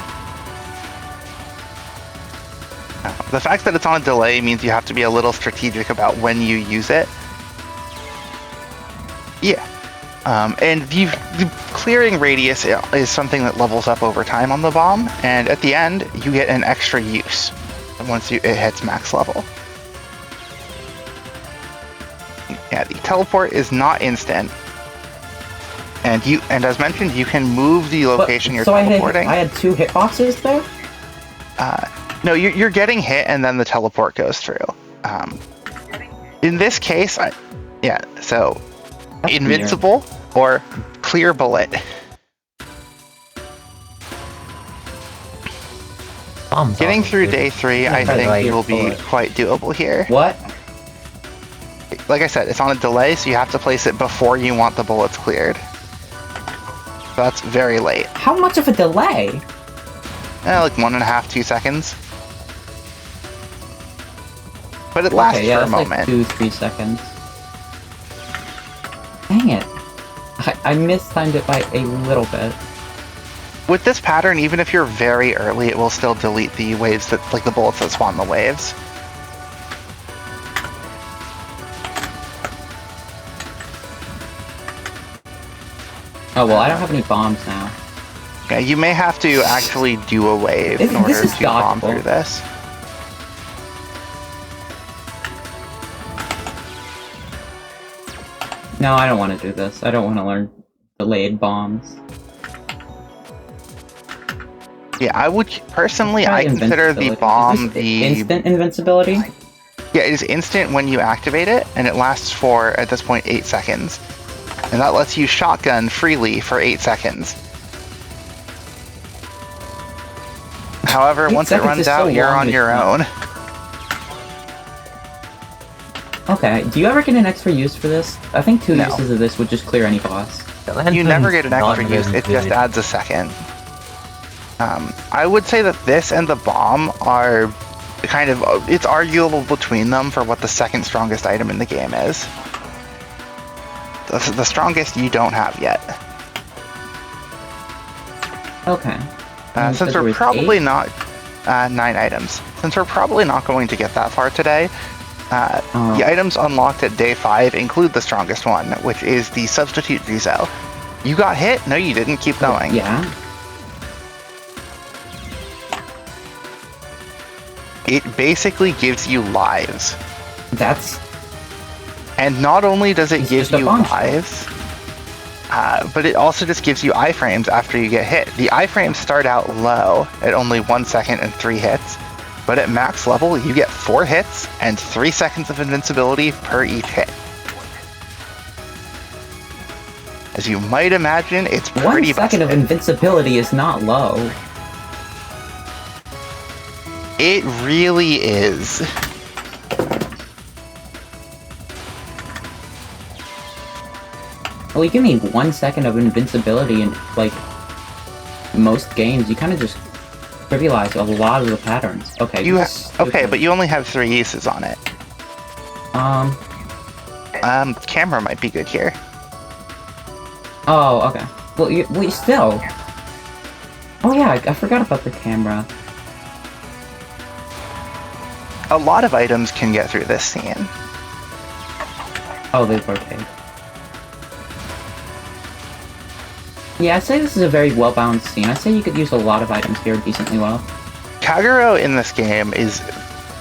[SPEAKER 1] the fact that it's on a delay means you have to be a little strategic about when you use it. Yeah. And the clearing radius is something that levels up over time on the bomb, and at the end, you get an extra use once it hits max level. Yeah, the teleport is not instant. And as mentioned, you can move the location you're teleporting.
[SPEAKER 2] I had 2 hitboxes there?
[SPEAKER 1] No, you're getting hit and then the teleport goes through. In this case, so that's invincible weird. Or clear bullet. Getting through day 3, I think will be quite doable here.
[SPEAKER 2] What?
[SPEAKER 1] Like I said, it's on a delay, so you have to place it before you want the bullets cleared. So that's very late.
[SPEAKER 2] How much of a delay?
[SPEAKER 1] Like 1.5, 2 seconds. But it lasts for a moment.
[SPEAKER 2] Like 2-3 seconds. Dang it. I mistimed it by a little bit.
[SPEAKER 1] With this pattern, even if you're very early, it will still delete the waves that, like the bullets that spawn the waves.
[SPEAKER 2] Oh, well, I don't have any bombs now.
[SPEAKER 1] Yeah, you may have to actually do a wave in order to bomb through this.
[SPEAKER 2] No, I don't want to do this. I don't want to learn delayed bombs.
[SPEAKER 1] Yeah, I would personally, I consider the bomb the
[SPEAKER 2] instant invincibility.
[SPEAKER 1] Yeah, it is instant when you activate it, and it lasts for, at this point, 8 seconds. And that lets you shotgun freely for 8 seconds. However, once it runs out, you're on your own.
[SPEAKER 2] Okay, do you ever get an extra use for this? I think 2 uses of this would just clear any boss.
[SPEAKER 1] You never get an extra use, it just adds a second. I would say that this and the bomb are kind of, it's arguable between them for what the second strongest item in the game is. The strongest you don't have yet.
[SPEAKER 2] Okay.
[SPEAKER 1] Since we're probably not 9 items. Since we're probably not going to get that far today, the items unlocked at day 5 include the strongest one, which is the substitute Rizo. You got hit? No, you didn't. Keep going.
[SPEAKER 2] Yeah.
[SPEAKER 1] It basically gives you lives.
[SPEAKER 2] That's...
[SPEAKER 1] And not only does it give you lives, but it also just gives you iframes after you get hit. The iframes start out low at only 1 second and 3 hits, but at max level you get 4 hits and 3 seconds of invincibility per each hit. As you might imagine, it's pretty
[SPEAKER 2] 1 second of invincibility is not low.
[SPEAKER 1] It really is.
[SPEAKER 2] Well, you give me 1 second of invincibility in, like, most games, you kind of just trivialize a lot of the patterns. Okay,
[SPEAKER 1] okay, but you only have 3 uses on it. Camera might be good here.
[SPEAKER 2] Oh, okay. Well, you still... Oh yeah, I forgot about the camera.
[SPEAKER 1] A lot of items can get through this scene.
[SPEAKER 2] Oh, they've arcade. Yeah, I'd say this is a very well-balanced scene. I'd say you could use a lot of items here decently well.
[SPEAKER 1] Kagero in this game is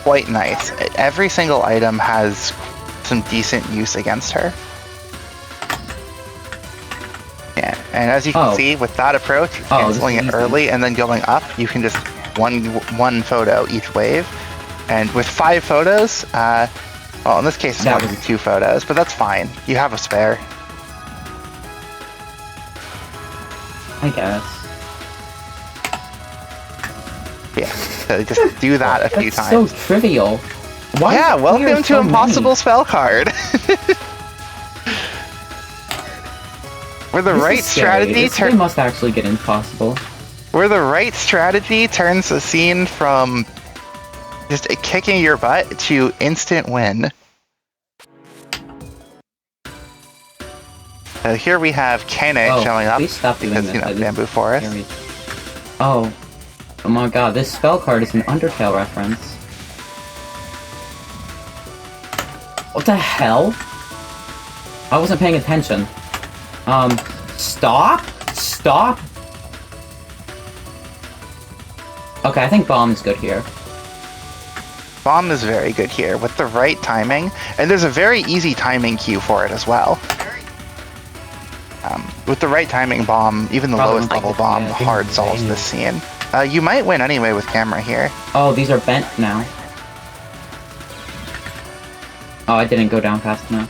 [SPEAKER 1] quite nice. Every single item has some decent use against her. Yeah, and as you can see, with that approach, canceling it early and then going up, you can just one photo each wave. And with 5 photos, well, in this case it's only 2 photos, but that's fine. You have a spare.
[SPEAKER 2] I guess.
[SPEAKER 1] Yeah, so just do that a few times.
[SPEAKER 2] That's so trivial. Why
[SPEAKER 1] yeah, welcome to Impossible Spell Card. Where the right strategy
[SPEAKER 2] this game must actually get impossible.
[SPEAKER 1] Where the right strategy turns the scene from just kicking your butt to instant win. So here we have Kane showing up because, you know, Bamboo Forest.
[SPEAKER 2] Oh my god, this spell card is an Undertale reference. What the hell? I wasn't paying attention. Stop? Stop? Okay, I think Bomb is good here.
[SPEAKER 1] Bomb is very good here with the right timing, and there's a very easy timing cue for it as well. With the right timing, Bomb, even the lowest level Bomb, hard solves this scene. You might win anyway with camera here.
[SPEAKER 2] Oh, these are bent now. Oh, I didn't go down fast enough.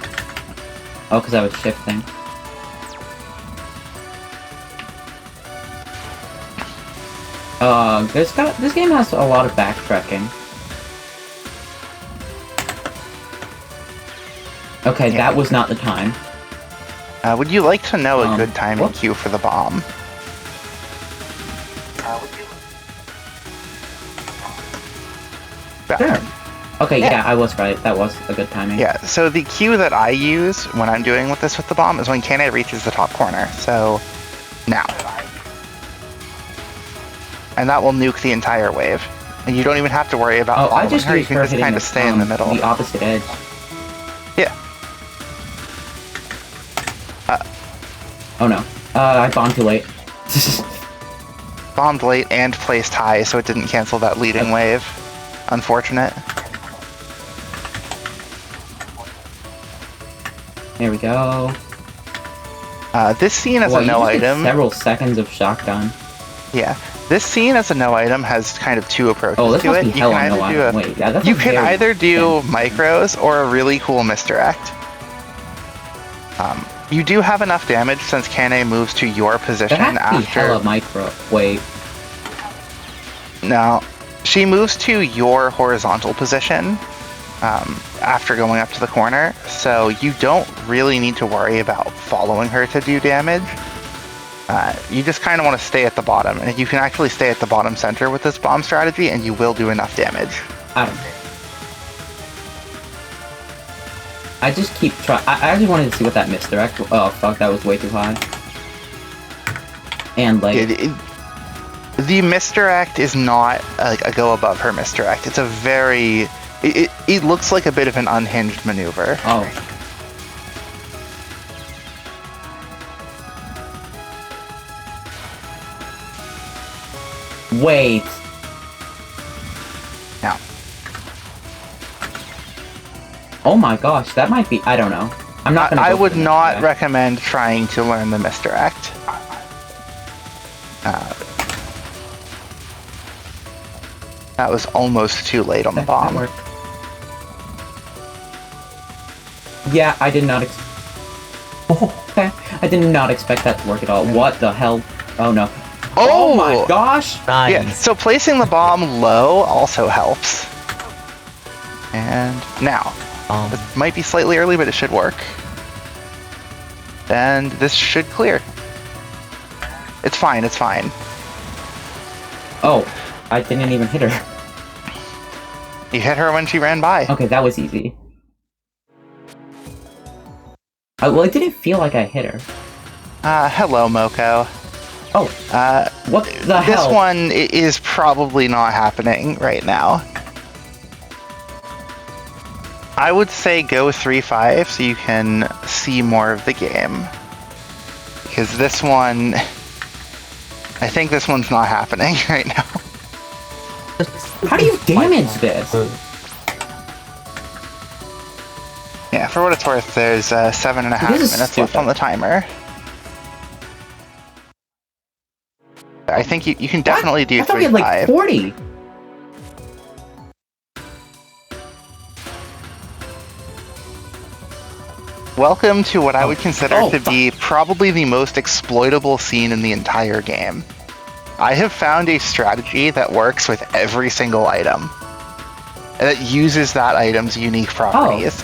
[SPEAKER 2] Oh, because I was shifting. This game has a lot of backtracking. Okay, that was not the time.
[SPEAKER 1] Would you like to know a good timing cue for the bomb?
[SPEAKER 2] Sure. Okay, yeah, I was right. That was a good timing.
[SPEAKER 1] Yeah, so the cue that I use when I'm doing this with the bomb is when Kane reaches the top corner. So, now. And that will nuke the entire wave. And you don't even have to worry about following her. You can just kind of stay in the middle.
[SPEAKER 2] The opposite edge.
[SPEAKER 1] Yeah.
[SPEAKER 2] Oh no. I bombed too late.
[SPEAKER 1] Bombed late and placed high, so it didn't cancel that leading wave. Unfortunate.
[SPEAKER 2] There we go.
[SPEAKER 1] This scene as a no item.
[SPEAKER 2] Several seconds of shotgun.
[SPEAKER 1] Yeah. This scene as a no item has kind of two approaches
[SPEAKER 2] to it.
[SPEAKER 1] You can either do micros or a really cool misdirect. You do have enough damage since Kane moves to your position after.
[SPEAKER 2] Hella micro. Wait.
[SPEAKER 1] No, she moves to your horizontal position after going up to the corner, so you don't really need to worry about following her to do damage. You just kind of want to stay at the bottom, and you can actually stay at the bottom center with this bomb strategy, and you will do enough damage.
[SPEAKER 2] I just keep trying. I actually wanted to see what that misdirect. Oh fuck, that was way too high. And like,
[SPEAKER 1] the misdirect is not like a go above her misdirect. It's a very. It looks like a bit of an unhinged maneuver.
[SPEAKER 2] Oh. Wait.
[SPEAKER 1] Now.
[SPEAKER 2] Oh my gosh, that might be. I don't know. I'm not gonna.
[SPEAKER 1] I would not recommend trying to learn the misdirect. That was almost too late on the bomb.
[SPEAKER 2] Yeah, I did not. Okay, I did not expect that to work at all. What the hell? Oh no. Oh my gosh!
[SPEAKER 3] Nice.
[SPEAKER 1] Yeah, so placing the bomb low also helps. And now. This might be slightly early, but it should work. And this should clear. It's fine, it's fine.
[SPEAKER 2] Oh, I didn't even hit her.
[SPEAKER 1] You hit her when she ran by.
[SPEAKER 2] Okay, that was easy. Well, it didn't feel like I hit her.
[SPEAKER 1] Hello, Moko.
[SPEAKER 2] Oh, what the hell?
[SPEAKER 1] This one is probably not happening right now. I would say go 3-5 so you can see more of the game. Because this one... I think this one's not happening right now.
[SPEAKER 2] How do you damage this?
[SPEAKER 1] Yeah, for what it's worth, there's 7.5 minutes left on the timer. I think you can definitely do 3-5.
[SPEAKER 2] I thought we had like 40!
[SPEAKER 1] Welcome to what I would consider to be probably the most exploitable scene in the entire game. I have found a strategy that works with every single item. And that uses that item's unique properties.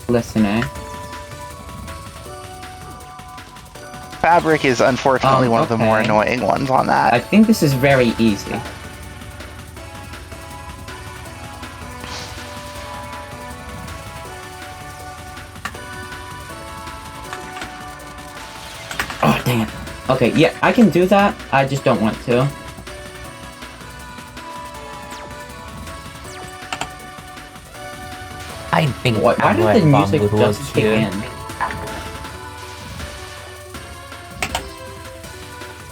[SPEAKER 2] Listen, eh?
[SPEAKER 1] Fabric is unfortunately one of the more annoying ones on that.
[SPEAKER 2] I think this is very easy. Oh, dang it. Okay, yeah, I can do that. I just don't want to.
[SPEAKER 3] I think
[SPEAKER 2] why did the music just kick in?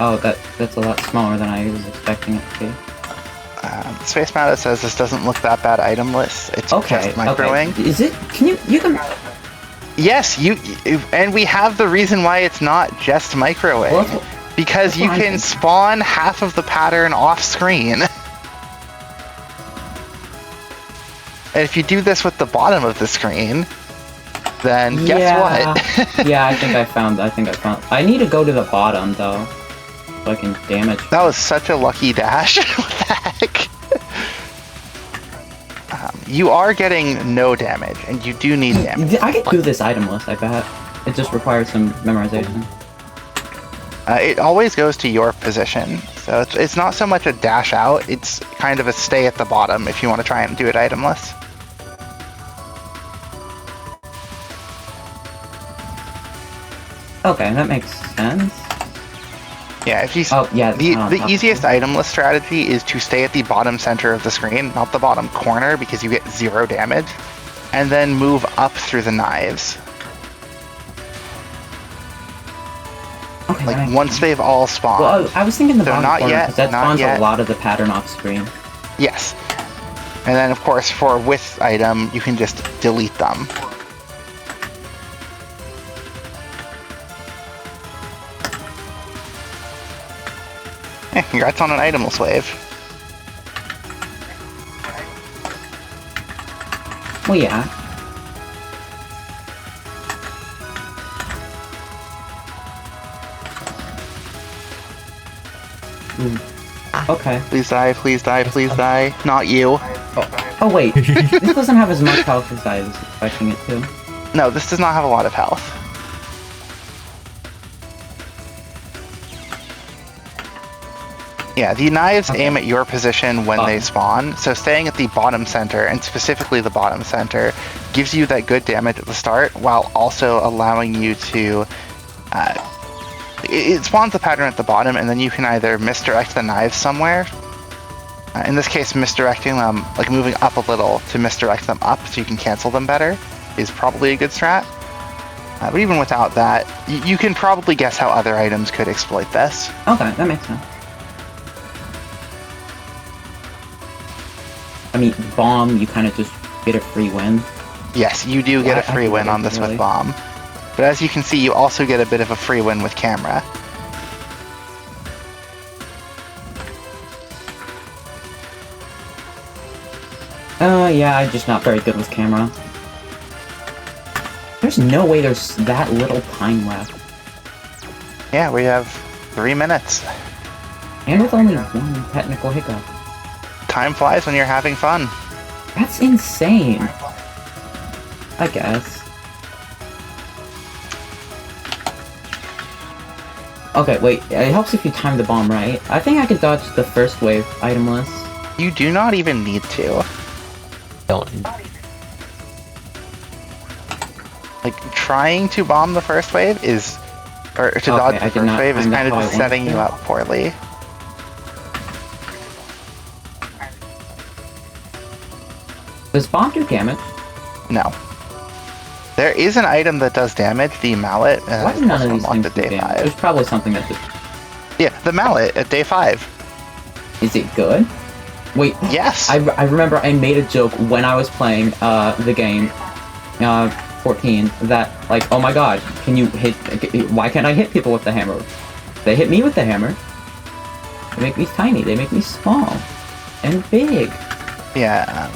[SPEAKER 2] Oh, that's a lot smaller than I was expecting it to be.
[SPEAKER 1] Space Mata says this doesn't look that bad item list. It's just microing.
[SPEAKER 2] Okay. Is it? You can...
[SPEAKER 1] Yes, and we have the reason why it's not just microwave. Well, because you can spawn half of the pattern off screen. And if you do this with the bottom of the screen, then guess what?
[SPEAKER 2] Yeah, I think I found. I need to go to the bottom though, so I can damage.
[SPEAKER 1] That was such a lucky dash. What the heck? You are getting no damage, and you do need damage.
[SPEAKER 2] I can do this item list, I bet. It just requires some memorization.
[SPEAKER 1] It always goes to your position, So it's not so much a dash out, it's kind of a stay at the bottom if you want to try and do it itemless.
[SPEAKER 2] Okay, that makes sense.
[SPEAKER 1] Yeah, if you
[SPEAKER 2] yeah,
[SPEAKER 1] the easiest itemless strategy is to stay at the bottom center of the screen, not the bottom corner, because you get 0 damage, and then move up through the knives.
[SPEAKER 2] Okay,
[SPEAKER 1] like once they've all spawned.
[SPEAKER 2] Well, I was thinking the bottom
[SPEAKER 1] not
[SPEAKER 2] corner
[SPEAKER 1] yet,
[SPEAKER 2] because that
[SPEAKER 1] not
[SPEAKER 2] spawns
[SPEAKER 1] yet.
[SPEAKER 2] a lot of the pattern off screen.
[SPEAKER 1] Yes. And then of course for width item, you can just delete them. Congrats on an itemless wave.
[SPEAKER 2] Well, yeah. Okay.
[SPEAKER 1] Please die, please die, please die. Not you.
[SPEAKER 2] Oh wait, this doesn't have as much health as I was expecting it to.
[SPEAKER 1] No, this does not have a lot of health. Yeah, the knives aim at your position when they spawn, so staying at the bottom center, and specifically the bottom center, gives you that good damage at the start, while also allowing you to... it spawns the pattern at the bottom, and then you can either misdirect the knives somewhere. In this case, misdirecting them, like moving up a little to misdirect them up so you can cancel them better, is probably a good strat. But even without that, you can probably guess how other items could exploit this.
[SPEAKER 2] Okay, that makes sense. I mean, bomb, you kind of just get a free win.
[SPEAKER 1] Yes, you do get a free win on this with bomb. But as you can see, you also get a bit of a free win with camera.
[SPEAKER 2] Yeah, I'm just not very good with camera. There's no way there's that little time left.
[SPEAKER 1] Yeah, we have 3 minutes.
[SPEAKER 2] And with only one technical hiccup.
[SPEAKER 1] Time flies when you're having fun.
[SPEAKER 2] That's insane. I guess. Okay, wait, it helps if you time the bomb right. I think I could dodge the first wave itemless.
[SPEAKER 1] You do not even need to.
[SPEAKER 3] Don't.
[SPEAKER 1] Like, trying to bomb the first wave is... Or to dodge the first wave is kind of just setting you up poorly.
[SPEAKER 2] Does bomb do damage?
[SPEAKER 1] No. There is an item that does damage, the mallet.
[SPEAKER 2] Why do none of these things do damage? There's probably something that does.
[SPEAKER 1] Yeah, the mallet at day 5.
[SPEAKER 2] Is it good? Wait.
[SPEAKER 1] Yes.
[SPEAKER 2] I remember I made a joke when I was playing the game, 14, that, like, oh my god, can you hit... Why can't I hit people with the hammer? They hit me with the hammer. They make me tiny. They make me small. And big.
[SPEAKER 1] Yeah,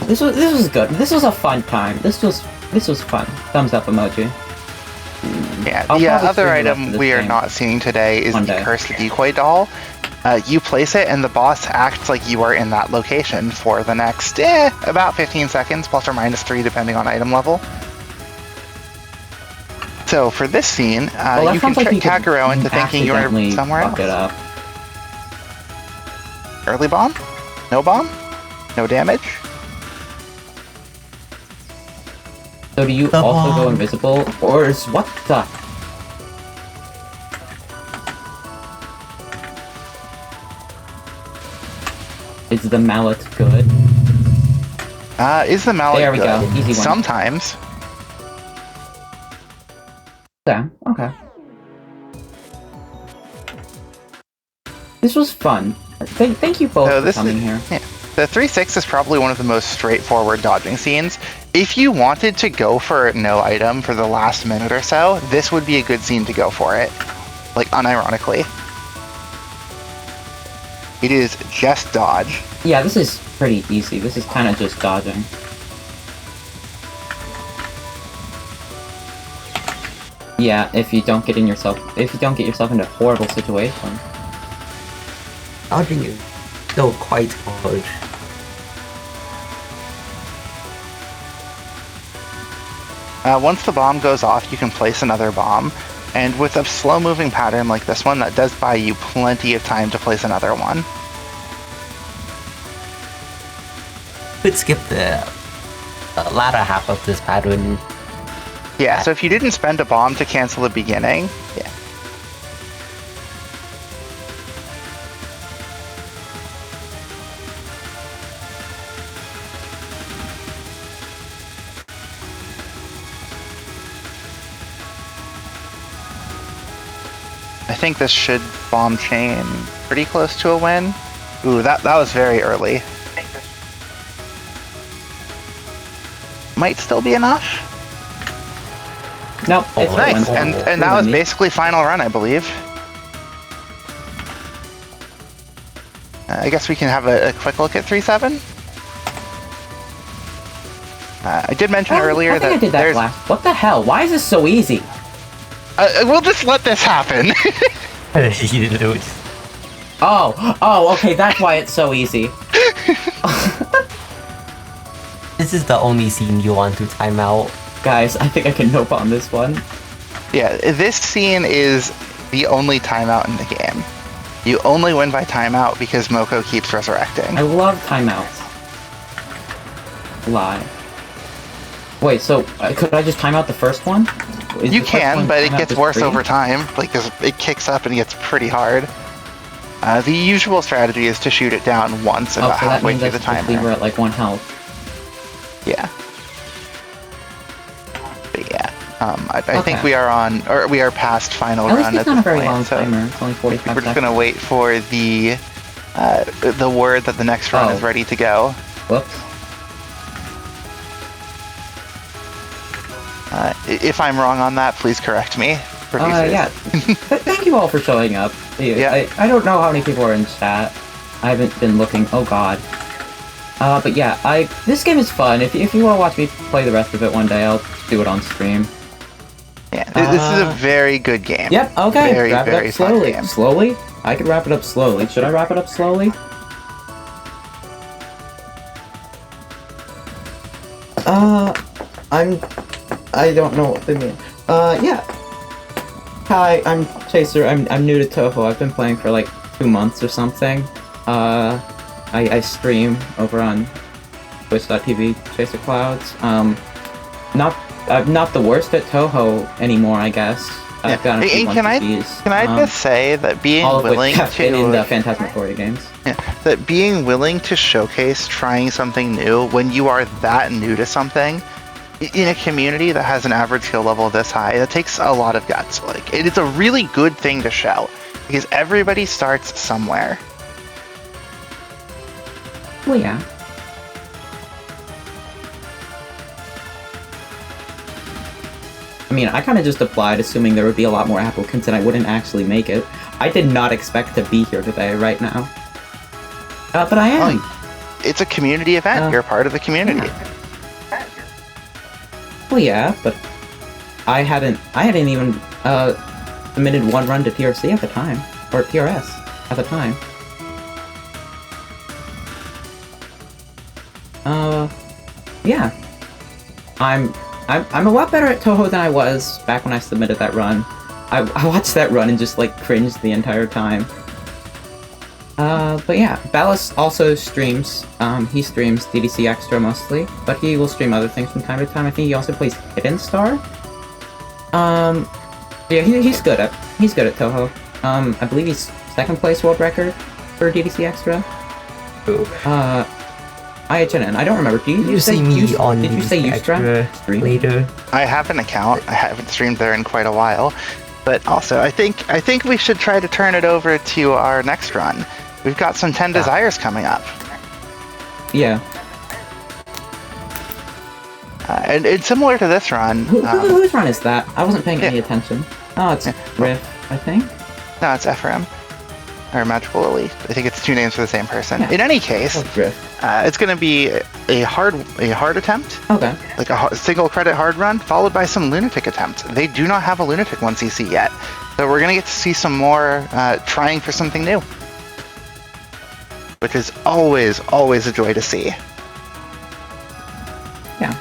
[SPEAKER 2] This was good. This was a fun time. This was fun. Thumbs up emoji.
[SPEAKER 1] Yeah, the other item we are not seeing today is the Cursed Decoy Doll. You place it and the boss acts like you are in that location for the next, about 15 seconds, plus or minus 3 depending on item level. So for this scene, you can trick Kagero into thinking you're somewhere else. Early bomb? No bomb? No damage?
[SPEAKER 2] So do you also go invisible, or is what the? Is the mallet good?
[SPEAKER 1] Is the mallet good?
[SPEAKER 2] There we go, easy one.
[SPEAKER 1] Sometimes.
[SPEAKER 2] Yeah, okay. This was fun. Thank you both for coming here.
[SPEAKER 1] Yeah. The 3-6 is probably one of the most straightforward dodging scenes. If you wanted to go for no item for the last minute or so, this would be a good scene to go for it. Like, unironically. It is just dodge.
[SPEAKER 2] Yeah, this is pretty easy. This is kind of just dodging. Yeah, if you don't get yourself into a horrible situation.
[SPEAKER 3] Dodging is still quite hard.
[SPEAKER 1] Once the bomb goes off, you can place another bomb. And with a slow-moving pattern like this one, that does buy you plenty of time to place another one.
[SPEAKER 3] Could skip the latter half of this pattern.
[SPEAKER 1] Yeah, so if you didn't spend a bomb to cancel the beginning, yeah. I think this should bomb chain pretty close to a win. Ooh, that was very early. Might still be enough.
[SPEAKER 2] Nope. It's
[SPEAKER 1] Nice, and that was basically final run, I believe. I guess we can have a quick look at 3-7. I did mention earlier
[SPEAKER 2] I think I did that
[SPEAKER 1] there's...
[SPEAKER 2] last. What the hell? Why is this so easy?
[SPEAKER 1] We'll just let this happen.
[SPEAKER 3] You didn't do it.
[SPEAKER 2] Oh, okay, that's why it's so easy.
[SPEAKER 3] This is the only scene you want to time out.
[SPEAKER 2] Guys, I think I can nope on this one.
[SPEAKER 1] Yeah, this scene is the only timeout in the game. You only win by timeout because Moko keeps resurrecting.
[SPEAKER 2] I love timeouts. Lie. Wait, so could I just time out the first one?
[SPEAKER 1] You can, but it gets worse over time, because it kicks up and it gets pretty hard. The usual strategy is to shoot it down once about halfway through the timer.
[SPEAKER 2] We're at like 1 health.
[SPEAKER 1] Yeah. But yeah, I think we are on, or we are past final run at this point.
[SPEAKER 2] It's not a very long timer. It's only 45 seconds.
[SPEAKER 1] We're just gonna wait for the word that the next run is ready to go.
[SPEAKER 2] Whoops.
[SPEAKER 1] If I'm wrong on that, please correct me.
[SPEAKER 2] Yeah. Thank you all for showing up.
[SPEAKER 1] Yeah.
[SPEAKER 2] I don't know how many people are in chat. I haven't been looking. Oh god. But yeah, this game is fun. If you want to watch me play the rest of it one day, I'll do it on stream.
[SPEAKER 1] Yeah, this is a very good game.
[SPEAKER 2] Yep. Okay.
[SPEAKER 1] Very,
[SPEAKER 2] wrap it
[SPEAKER 1] very
[SPEAKER 2] up slowly.
[SPEAKER 1] fun game.
[SPEAKER 2] Slowly. I could wrap it up slowly. Should I wrap it up slowly? I don't know what they mean. Yeah. Hi, I'm Chaser. I'm new to Touhou. I've been playing for like 2 months or something. I stream over on twitch.tv, Chaserclouds. I'm not the worst at Touhou anymore, I guess. I've gotten a few
[SPEAKER 1] can I just say that being willing to
[SPEAKER 2] in the Phantasmagoria games.
[SPEAKER 1] Yeah, that being willing to showcase trying something new when you are that new to something in a community that has an average skill level this high, it takes a lot of guts. Like, it is a really good thing to show because everybody starts somewhere.
[SPEAKER 2] Well, yeah. I mean, I kind of just applied assuming there would be a lot more applicants and I wouldn't actually make it. I did not expect to be here today, right now. But I am.
[SPEAKER 1] Oh, it's a community event. You're part of the community.
[SPEAKER 2] Yeah. Well, yeah, but I hadn't even submitted one run to TRC at the time, or TRS at the time. Yeah, I'm a lot better at Touhou than I was back when I submitted that run. I watched that run and just like cringed the entire time. But yeah, Balis also streams. He streams DDC Extra mostly, but he will stream other things from time to time. I think he also plays Hidden Star. Yeah, he's good at Touhou. I believe he's 2nd place world record for DDC Extra.
[SPEAKER 3] Ooh.
[SPEAKER 2] IHNN. I don't remember. Did you say stream
[SPEAKER 3] later?
[SPEAKER 1] I have an account. I haven't streamed there in quite a while, but also I think we should try to turn it over to our next run. We've got some 10 Desires coming up.
[SPEAKER 2] Yeah.
[SPEAKER 1] And it's similar to this run.
[SPEAKER 2] Whose run is that? I wasn't paying any attention. Oh, it's Riff, I think.
[SPEAKER 1] No, it's Ephraim. Or Magical Elite. I think it's 2 names for the same person.
[SPEAKER 2] Yeah.
[SPEAKER 1] In any case, it's going to be a hard attempt.
[SPEAKER 2] Okay.
[SPEAKER 1] Like a single credit hard run, followed by some lunatic attempts. They do not have a lunatic 1cc yet. So we're going to get to see some more trying for something new. Which is always a joy to see.
[SPEAKER 2] Yeah.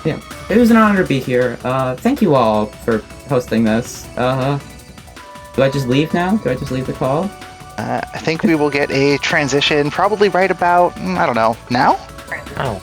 [SPEAKER 2] Yeah, it was an honor to be here. Thank you all for hosting this. Do I just leave now? Do I just leave the call?
[SPEAKER 1] I think we will get a transition probably right about, I don't know, now?
[SPEAKER 3] Oh.